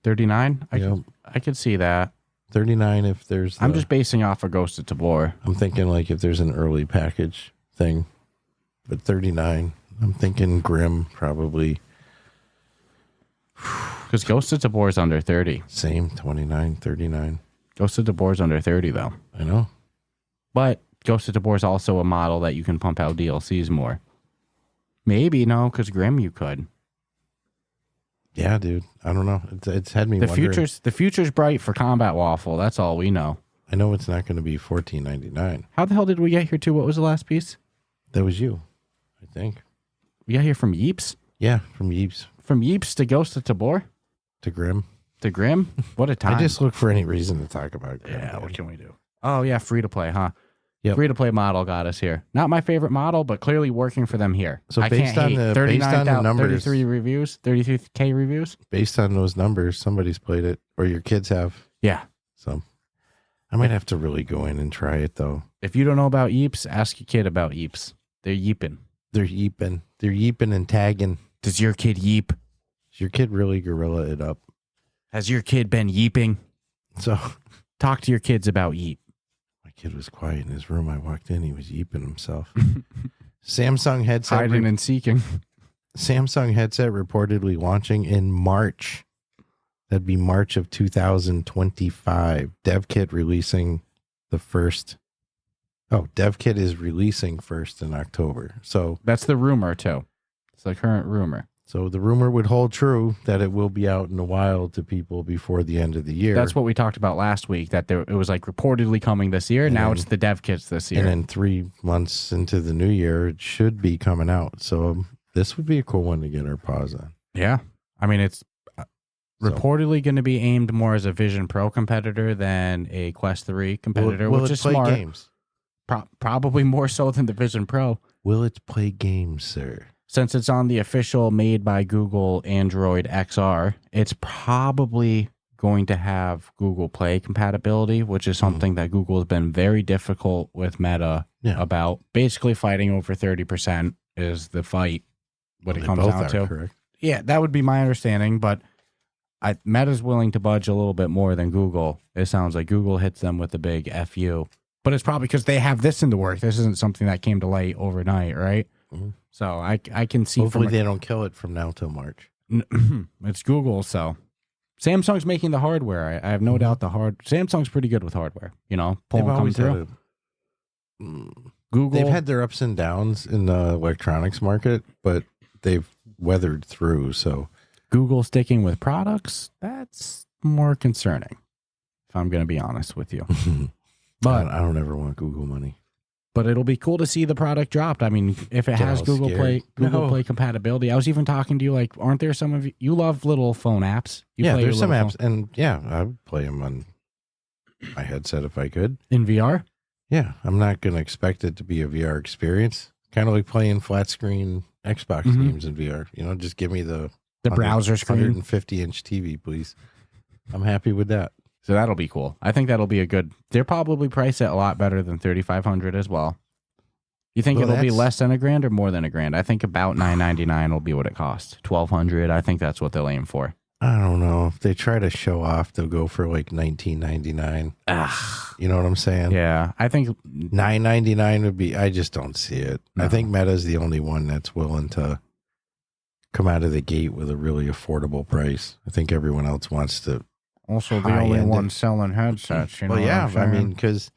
39. Yep. I could see that. 39 if there's. I'm just basing off of Ghost of Tabor. I'm thinking like if there's an early package thing, but 39. I'm thinking Grim probably. Because Ghost of Tabor is under 30. Same 29, 39. Ghost of Tabor is under 30 though. I know. But Ghost of Tabor is also a model that you can pump out DLCs more. Maybe no, because Grim you could. Yeah, dude. I don't know. It's had me wondering. The future's bright for Combat Waffle. That's all we know. I know it's not going to be $14.99. How the hell did we get here to? What was the last piece? That was you, I think. We got here from Yeeps. Yeah, from Yeeps From Yeeps to Ghost of Tabor to Grim. to Grim. What a time! I just look for any reason to talk about Grim. Yeah. dude. What can we do? Oh yeah, free to play, huh? Yep. Free to play model got us here. Not my favorite model, but clearly working for them here. So I based can't on hate. the 39,000 numbers, 33 reviews, 33K reviews. based on those numbers, somebody's played it, or your kids have. Yeah. So I might have to really go in and try it though. If you don't know about Yeeps, ask your kid about Yeeps. They're yeeping. They're yeeping and tagging. Does your kid yeep? Does your kid really gorilla it up? Has your kid been yeeping? So Talk to your kids about yeep. my kid was quiet in his room. I walked in, he was yeeping himself. Samsung headset Hiding and seeking. Samsung headset reportedly launching in March. That'd be March of 2025. DevKit releasing the first. Oh, DevKit is releasing first in October. So That's the rumor, too. It's the current rumor. So the rumor would hold true that it will be out in the wild to people before the end of the year. That's what we talked about last week, that it was like reportedly coming this year. And Now then- it's the dev kits this year. And then 3 months into the new year, it should be coming out. So this would be a cool one to get our paws on. Yeah. I mean, it's So- reportedly going to be aimed more as a Vision Pro competitor than a Quest 3 competitor, will which it is play smart. games? Probably more so than the Vision Pro. Will it play games, sir? Since it's on the official made by Google Android XR, it's probably going to have Google Play compatibility, which is something that Google has been very difficult with Meta Yeah. about. Basically, fighting over 30% is the fight, what Well, it they comes both down are, to. correct? Yeah, that would be my understanding, but Meta's willing to budge a little bit more than Google. It sounds like Google hits them with a big FU. But it's probably because they have this in the work. This isn't something that came to light overnight, right? Mhm. So I can see Hopefully from they don't kill it from now till March. it's Google, so Samsung's making the hardware. I have no doubt Samsung's pretty good with hardware. You know, They've come always through. had Google, They've had their ups and downs in the electronics market, but they've weathered through. So Google sticking with products, that's more concerning, if I'm going to be honest with you. But I don't ever want Google money. But it'll be cool to see the product dropped. I mean, if it Get has all Google scared. Play compatibility. I was even talking to you, like, aren't there some of you love little phone apps? You Yeah, play there's your some little apps, and yeah, I would play them on my headset if I could. phone in VR. Yeah, I'm not going to expect it to be a VR experience. Kind of like playing flat screen Xbox Mhm. games in VR. You know, just give me the Browser screen. 150-inch TV, please. I'm happy with that. So that'll be cool. I think that'll be a good. They're probably priced it a lot better than 3,500 as well. You think Well, it'll be that's- less than $1,000 or more than $1,000? I think about $999 will be what it costs. 1,200. I think that's what they'll aim for. I don't know. If they try to show off, they'll go for like $19.99. Ah, You know what I'm saying? yeah. I think $9.99 would be. I just don't see it. No. I think Meta's the only one that's willing to come out of the gate with a really affordable price. I think everyone else wants to. also the High only end one it. selling headsets. You know Well, yeah. what I'm I saying? mean, because,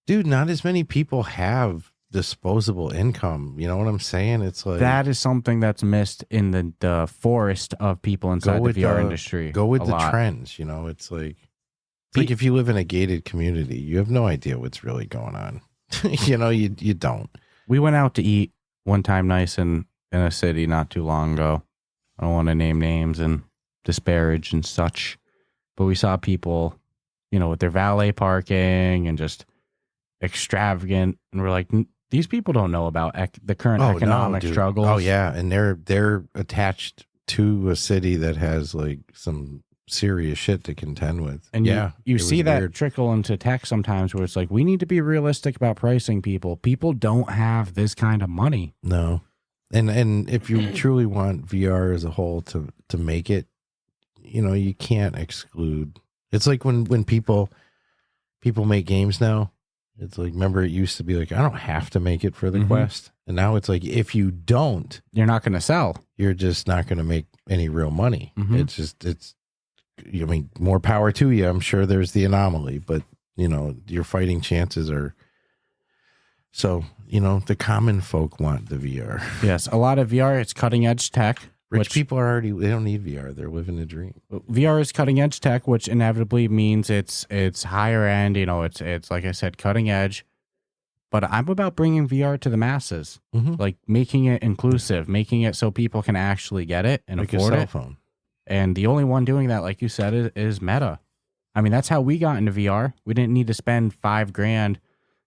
dude, not as many people have disposable income. You know what I'm saying? It's like that is something that's missed in the forest of people inside the with VR the- industry. go with a the lot. trends. You know, it's like if you live in a gated community, you have no idea what's really going on. You know, you don't. We went out to eat one time nice in a city not too long ago. I don't want to name names and disparage and such, but we saw people with their valet parking and just extravagant. And we're like, these people don't know about the current economic struggles. Oh yeah, and they're attached to a city that has like some serious shit to contend with. And you see that weird trickle into tech sometimes, where it's like, we need to be realistic about pricing people. People don't have this kind of money. No, and if you truly want VR as a whole to make it, you can't exclude. It's like when people make games now. It's like, remember, it used to be like, I don't have to make it for the Quest. And now it's like, if you don't, you're not going to sell. You're just not going to make any real money. More power to you. I'm sure there's the anomaly, but, your fighting chances are. So, the common folk want the VR. Yes, a lot of VR, it's cutting edge tech. Rich people are they don't need VR. They're living a dream. VR is cutting edge tech, which inevitably means it's higher end. It's like I said, cutting edge. But I'm about bringing VR to the masses, like making it inclusive, making it so people can actually get it and like afford a cell it. Phone. And the only one doing that, like you said, is Meta. I mean, that's how we got into VR. We didn't need to spend $5,000,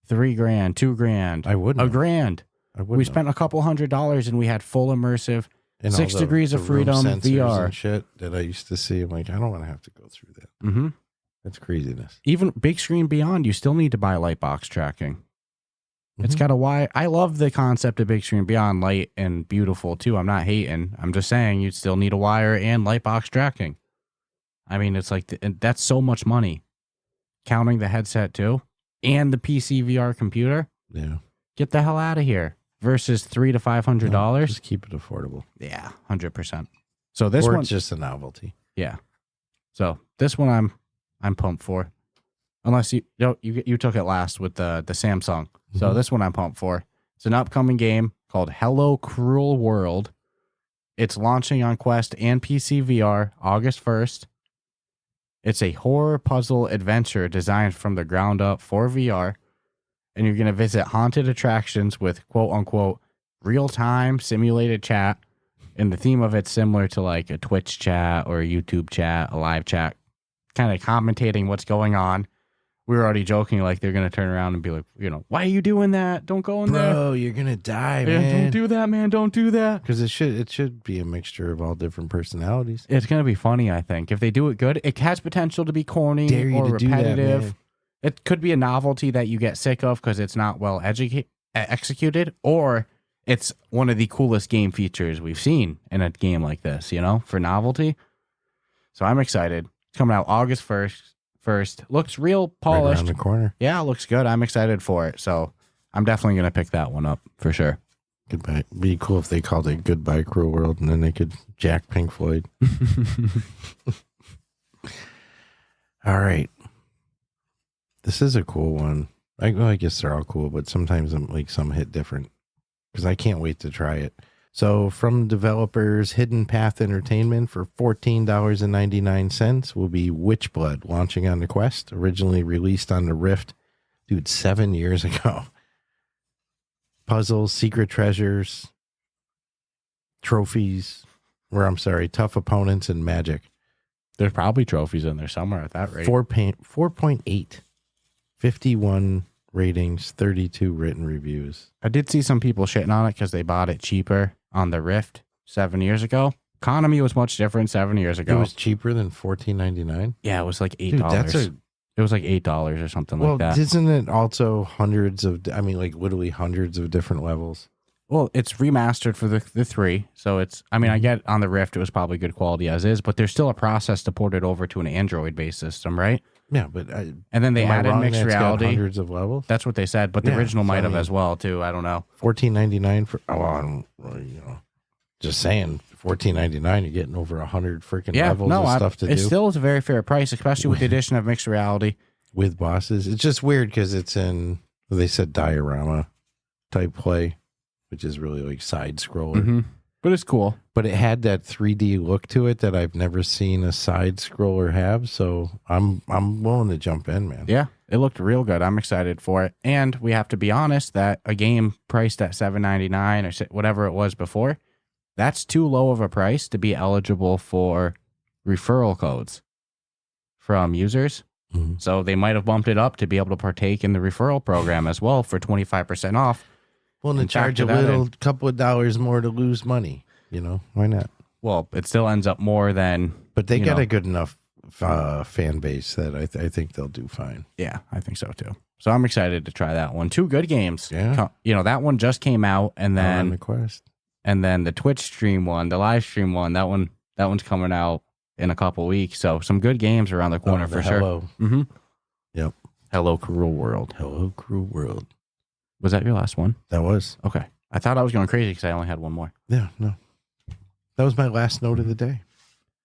$3,000, $2,000. I wouldn't. $1,000. I wouldn't. We spent a couple $100 and we had full immersive. And 6 degrees of freedom VR and shit that I used to see. I'm like, I don't want to have to go through that. Mm-hmm. That's craziness. Even big screen beyond, you still need to buy light box tracking. It's got a wide. I love the concept of big screen beyond, light and beautiful too. I'm not hating. I'm just saying you still need a wire and light box tracking. I mean, it's like that's so much money, counting the headset too and the PC VR computer. Yeah, get the hell out of here. Versus $300 to $500. Just keep it affordable. Yeah, 100%. So this or one, it's just a novelty. Yeah. So this one I'm pumped for. Unless you took it last with the Samsung. So this one I'm pumped for. It's an upcoming game called Hello Cruel World. It's launching on Quest and PC VR August 1st. It's a horror puzzle adventure designed from the ground up for VR. And you're going to visit haunted attractions with quote-unquote real-time simulated chat. And the theme of it's similar to like a Twitch chat or a YouTube chat, a live chat, kind of commentating what's going on. We were already joking like they're going to turn around and be like, why are you doing that? Don't go in there. Bro, you're going to die, man. man. Don't do that, man. Don't do that. Because it should be a mixture of all different personalities. It's going to be funny, I think. If they do it good, it has potential to be corny Dare you or to repetitive. Do that, man. It could be a novelty that you get sick of because it's not well executed, or it's one of the coolest game features we've seen in a game like this, for novelty. So I'm excited. It's coming out August 1st. Looks real polished. Right around the corner. Yeah, it looks good. I'm excited for it. So I'm definitely going to pick that one up for sure. Goodbye. Be cool if they called it Goodbye Cruel World and then they could jack Pink Floyd. All right. This is a cool one. I guess they're all cool, but sometimes some hit different because I can't wait to try it. So from developers Hidden Path Entertainment for $14.99 will be Witchblood, launching on the Quest, originally released on the Rift, 7 years ago. Puzzles, secret treasures, trophies, tough opponents, and magic. There's probably trophies in there somewhere at that rate. 4.8. 51 ratings, 32 written reviews. I did see some people shitting on it because they bought it cheaper on the Rift 7 years ago. Economy was much different 7 years ago. It was cheaper than $14.99? Yeah, it was like $8. Dude, it was like $8 or something like that. Well, isn't it also literally hundreds of different levels? Well, it's remastered for the 3. So it's, I get on the Rift, it was probably good quality as is, but there's still a process to port it over to an Android-based system, right? Yeah, but and then they added mixed reality. Hundreds of levels. That's what they said, but the original might have as well too. I don't know. $14.99 for just saying $14.99. You're getting over 100 freaking levels of stuff to do. It still is a very fair price, especially with the addition of mixed reality with bosses. It's just weird because it's in they said diorama type play, which is really like side scroller. But it's cool. But it had that 3D look to it that I've never seen a side scroller have. So I'm willing to jump in, man. Yeah, it looked real good. I'm excited for it. And we have to be honest that a game priced at $7.99 or whatever it was before, that's too low of a price to be eligible for referral codes from users. So they might have bumped it up to be able to partake in the referral program as well for 25% off. Well, and charge a couple of dollars more to lose money. Why not? Well, it still ends up more than. But they got a good enough fan base that I think they'll do fine. Yeah, I think so too. So I'm excited to try that one. 2 good games. Yeah. That one just came out, and then the Twitch stream one, the live stream one, that one's coming out in a couple weeks. So some good games around the corner for sure. Mm-hmm. Yep. Hello, Cruel World. Hello, Cruel World. Was that your last one? That was. Okay. I thought I was going crazy because I only had one more. Yeah, no. That was my last note of the day.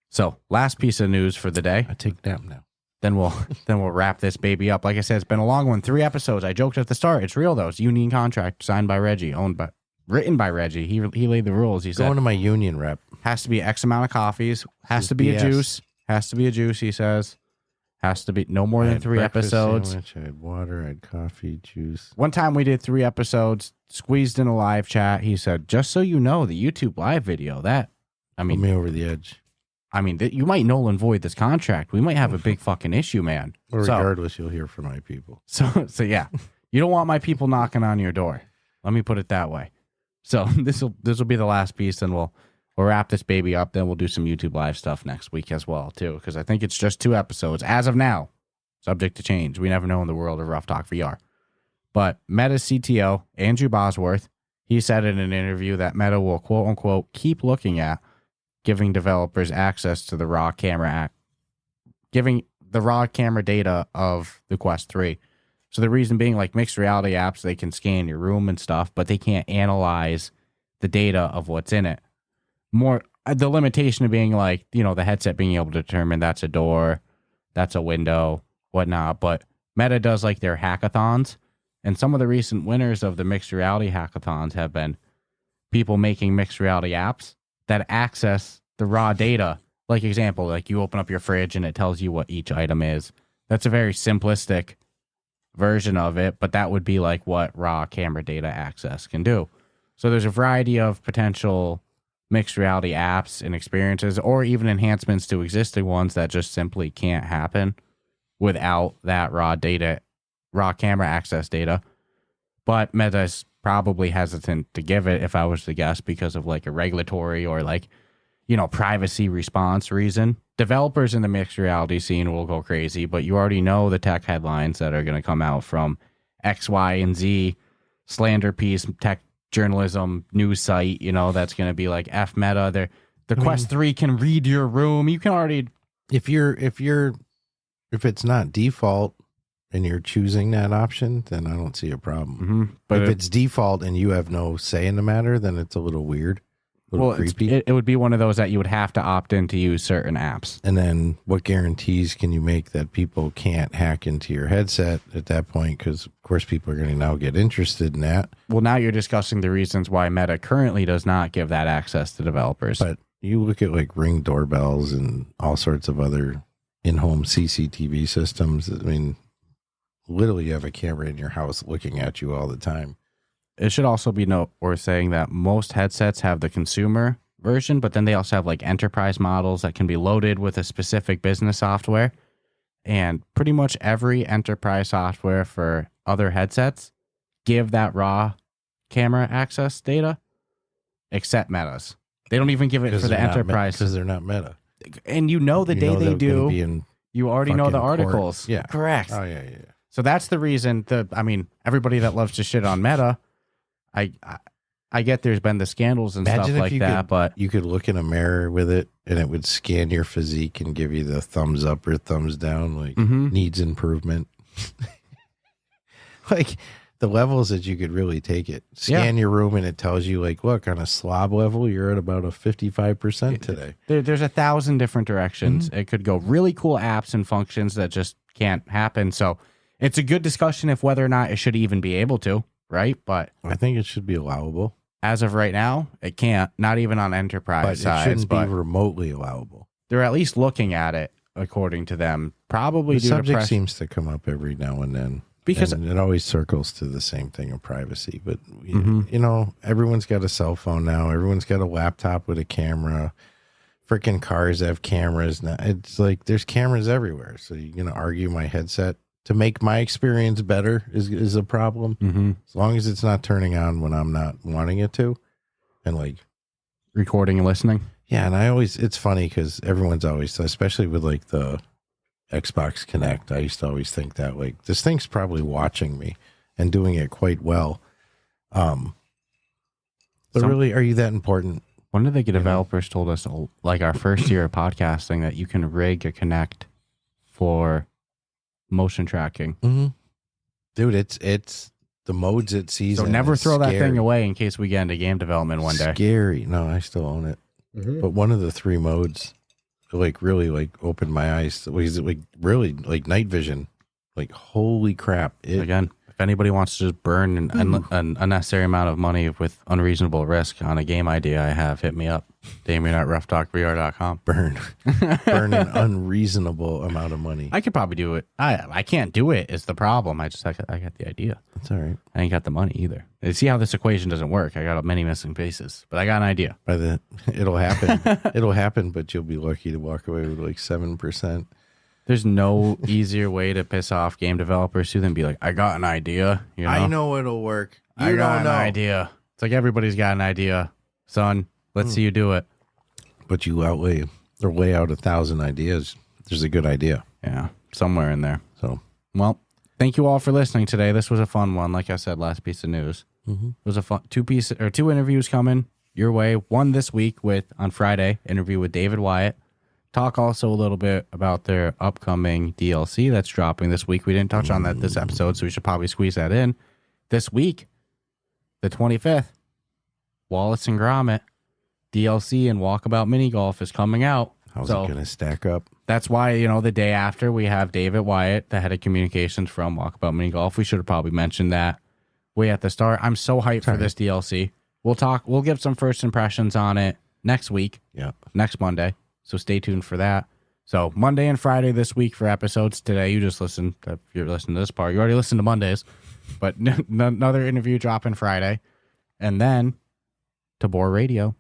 So last piece of news for the day. I take a nap now. Then we'll wrap this baby up. Like I said, it's been a long one. 3 episodes. I joked at the start. It's real though. It's a union contract signed by Reggie, written by Reggie. He laid the rules. He said going to my union rep. Has to be X amount of coffees. Has to be a juice. Has to be a juice. He says has to be no more than 3 episodes. Sandwich, I had water. I had coffee, juice. One time we did 3 episodes. Squeezed in a live chat. He said, "Just so you know, the YouTube live video that put me over the edge. You might null and void this contract. We might have a big fucking issue, man. Well, regardless, you'll hear from my people. So yeah, you don't want my people knocking on your door. Let me put it that way. So this will be the last piece, and we'll wrap this baby up. Then we'll do some YouTube live stuff next week as well too, because I think it's just 2 episodes as of now, subject to change. We never know in the world of Ruff Talk VR. But Meta's CTO Andrew Bosworth, he said in an interview that Meta will quote unquote keep looking at giving developers access to the raw camera data of the Quest 3. So the reason being, like mixed reality apps, they can scan your room and stuff, but they can't analyze the data of what's in it. More the limitation of being like, the headset being able to determine that's a door, that's a window, whatnot. But Meta does like their hackathons, and some of the recent winners of the mixed reality hackathons have been people making mixed reality apps that access the raw data. Like example, like you open up your fridge and it tells you what each item is. That's a very simplistic version of it, but that would be like what raw camera data access can do. So there's a variety of potential mixed reality apps and experiences, or even enhancements to existing ones that just simply can't happen without that raw camera access data. But Meta's probably hesitant to give it, if I was to guess, because of like a regulatory or like, privacy response reason. Developers in the mixed reality scene will go crazy, but you already know the tech headlines that are going to come out from X, Y, and Z slander piece, tech journalism news site, that's going to be like F Meta. The Quest 3 can read your room. You can already, if it's not default and you're choosing that option, then I don't see a problem. Mm-hmm. But if it's default and you have no say in the matter, then it's a little weird. Creepy. It would be one of those that you would have to opt in to use certain apps. And then what guarantees can you make that people can't hack into your headset at that point? Because, of course, people are going to now get interested in that. Well, now you're discussing the reasons why Meta currently does not give that access to developers. But you look at like Ring doorbells and all sorts of other in-home CCTV systems. Literally you have a camera in your house looking at you all the time. It should also be worth saying that most headsets have the consumer version, but then they also have like enterprise models that can be loaded with a specific business software. And pretty much every enterprise software for other headsets give that raw camera access data, except Meta's. They don't even give it for the enterprise. Because they're not Meta. And the day they do, you already know the articles. Yeah. Correct. Oh, yeah. So that's the reason everybody that loves to shit on Meta, I get there's been the scandals and stuff like that, but you could look in a mirror with it and it would scan your physique and give you the thumbs up or thumbs down, like needs improvement. Like the levels that you could really take it. Scan your room and it tells you like, look, on a slob level, you're at about a 55% today. There's 1,000 different directions. It could go really cool apps and functions that just can't happen. So it's a good discussion if whether or not it should even be able to, right? But I think it should be allowable. As of right now, it can't, not even on enterprise size. It shouldn't be remotely allowable. They're at least looking at it, according to them. Probably the subject seems to come up every now and then. Because it always circles to the same thing of privacy. But, everyone's got a cell phone now. Everyone's got a laptop with a camera. freaking cars have cameras now. It's like there's cameras everywhere. So you're gonna argue my headset to make my experience better is a problem. Mm-hmm. As long as it's not turning on when I'm not wanting it to, and like Recording and listening. yeah. And it's funny because everyone's always, especially with like the Xbox Connect, I used to always think that like this thing's probably watching me and doing it quite well. But really, are you that important? One of the developers told us, like our first year of podcasting, that you can rig a Connect for motion tracking. Mm-hmm. Dude, it's the modes it sees. So never throw that thing away in case we get into game development one day. Scary. No, I still own it. Mm-hmm. But one of the 3 modes, like really like opened my eyes. Was it like really like night vision? Like holy crap! Again, if anybody wants to just burn an unnecessary amount of money with unreasonable risk on a game idea I have, hit me up. Damien at rufftalkvr.com. burn an unreasonable amount of money. I could probably do it. I can't do it is the problem. I got the idea. That's all right. I ain't got the money either. And see how this equation doesn't work. I got many missing pieces, but I got an idea. It'll happen. It'll happen, but you'll be lucky to walk away with like 7%. There's no easier way to piss off game developers than be like, I got an idea. You know? I know it'll work. I got an idea. It's like everybody's got an idea, son. Let's see you do it. But you lay out 1,000 ideas. There's a good idea. Yeah, somewhere in there. So, well, thank you all for listening today. This was a fun one. Like I said, last piece of news. mm-hmm. It was a fun 2 interviews coming your way. One this week on Friday, interview with David Wyatt. Talk also a little bit about their upcoming DLC that's dropping this week. We didn't touch on that this episode, so we should probably squeeze that in. This week, the 25th, Wallace and Gromit DLC and Walkabout Mini Golf is coming out. How's it going to stack up? That's why, the day after we have David Wyatt, the head of communications from Walkabout Mini Golf. We should have probably mentioned that way at the start. I'm so hyped for this DLC. We'll give some first impressions on it next week. Yeah. Next Monday. So stay tuned for that. So Monday and Friday this week for episodes. Today, you just listened. If you're listening to this part, you already listened to Mondays. But another interview dropping Friday. And then Tabor Radio,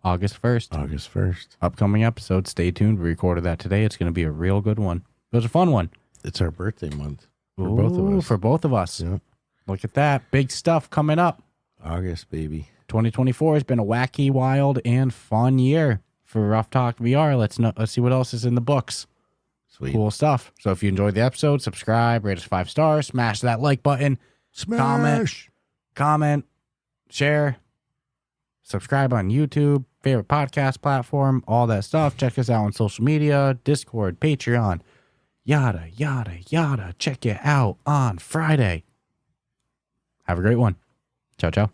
August 1st. August 1st. Upcoming episode. Stay tuned. We recorded that today. It's going to be a real good one. It was a fun one. It's our birthday month. For both of us. Yeah. Look at that. Big stuff coming up. August, baby. 2024 has been a wacky, wild, and fun year for Ruff Talk VR. Let's see what else is in the books. Sweet. Cool stuff. So if you enjoyed the episode, subscribe, rate us 5 stars, smash that like button, comment, share, subscribe on YouTube, favorite podcast platform, all that stuff. Check us out on social media, Discord, Patreon, yada, yada, yada. Check it out on Friday. Have a great one. Ciao, ciao.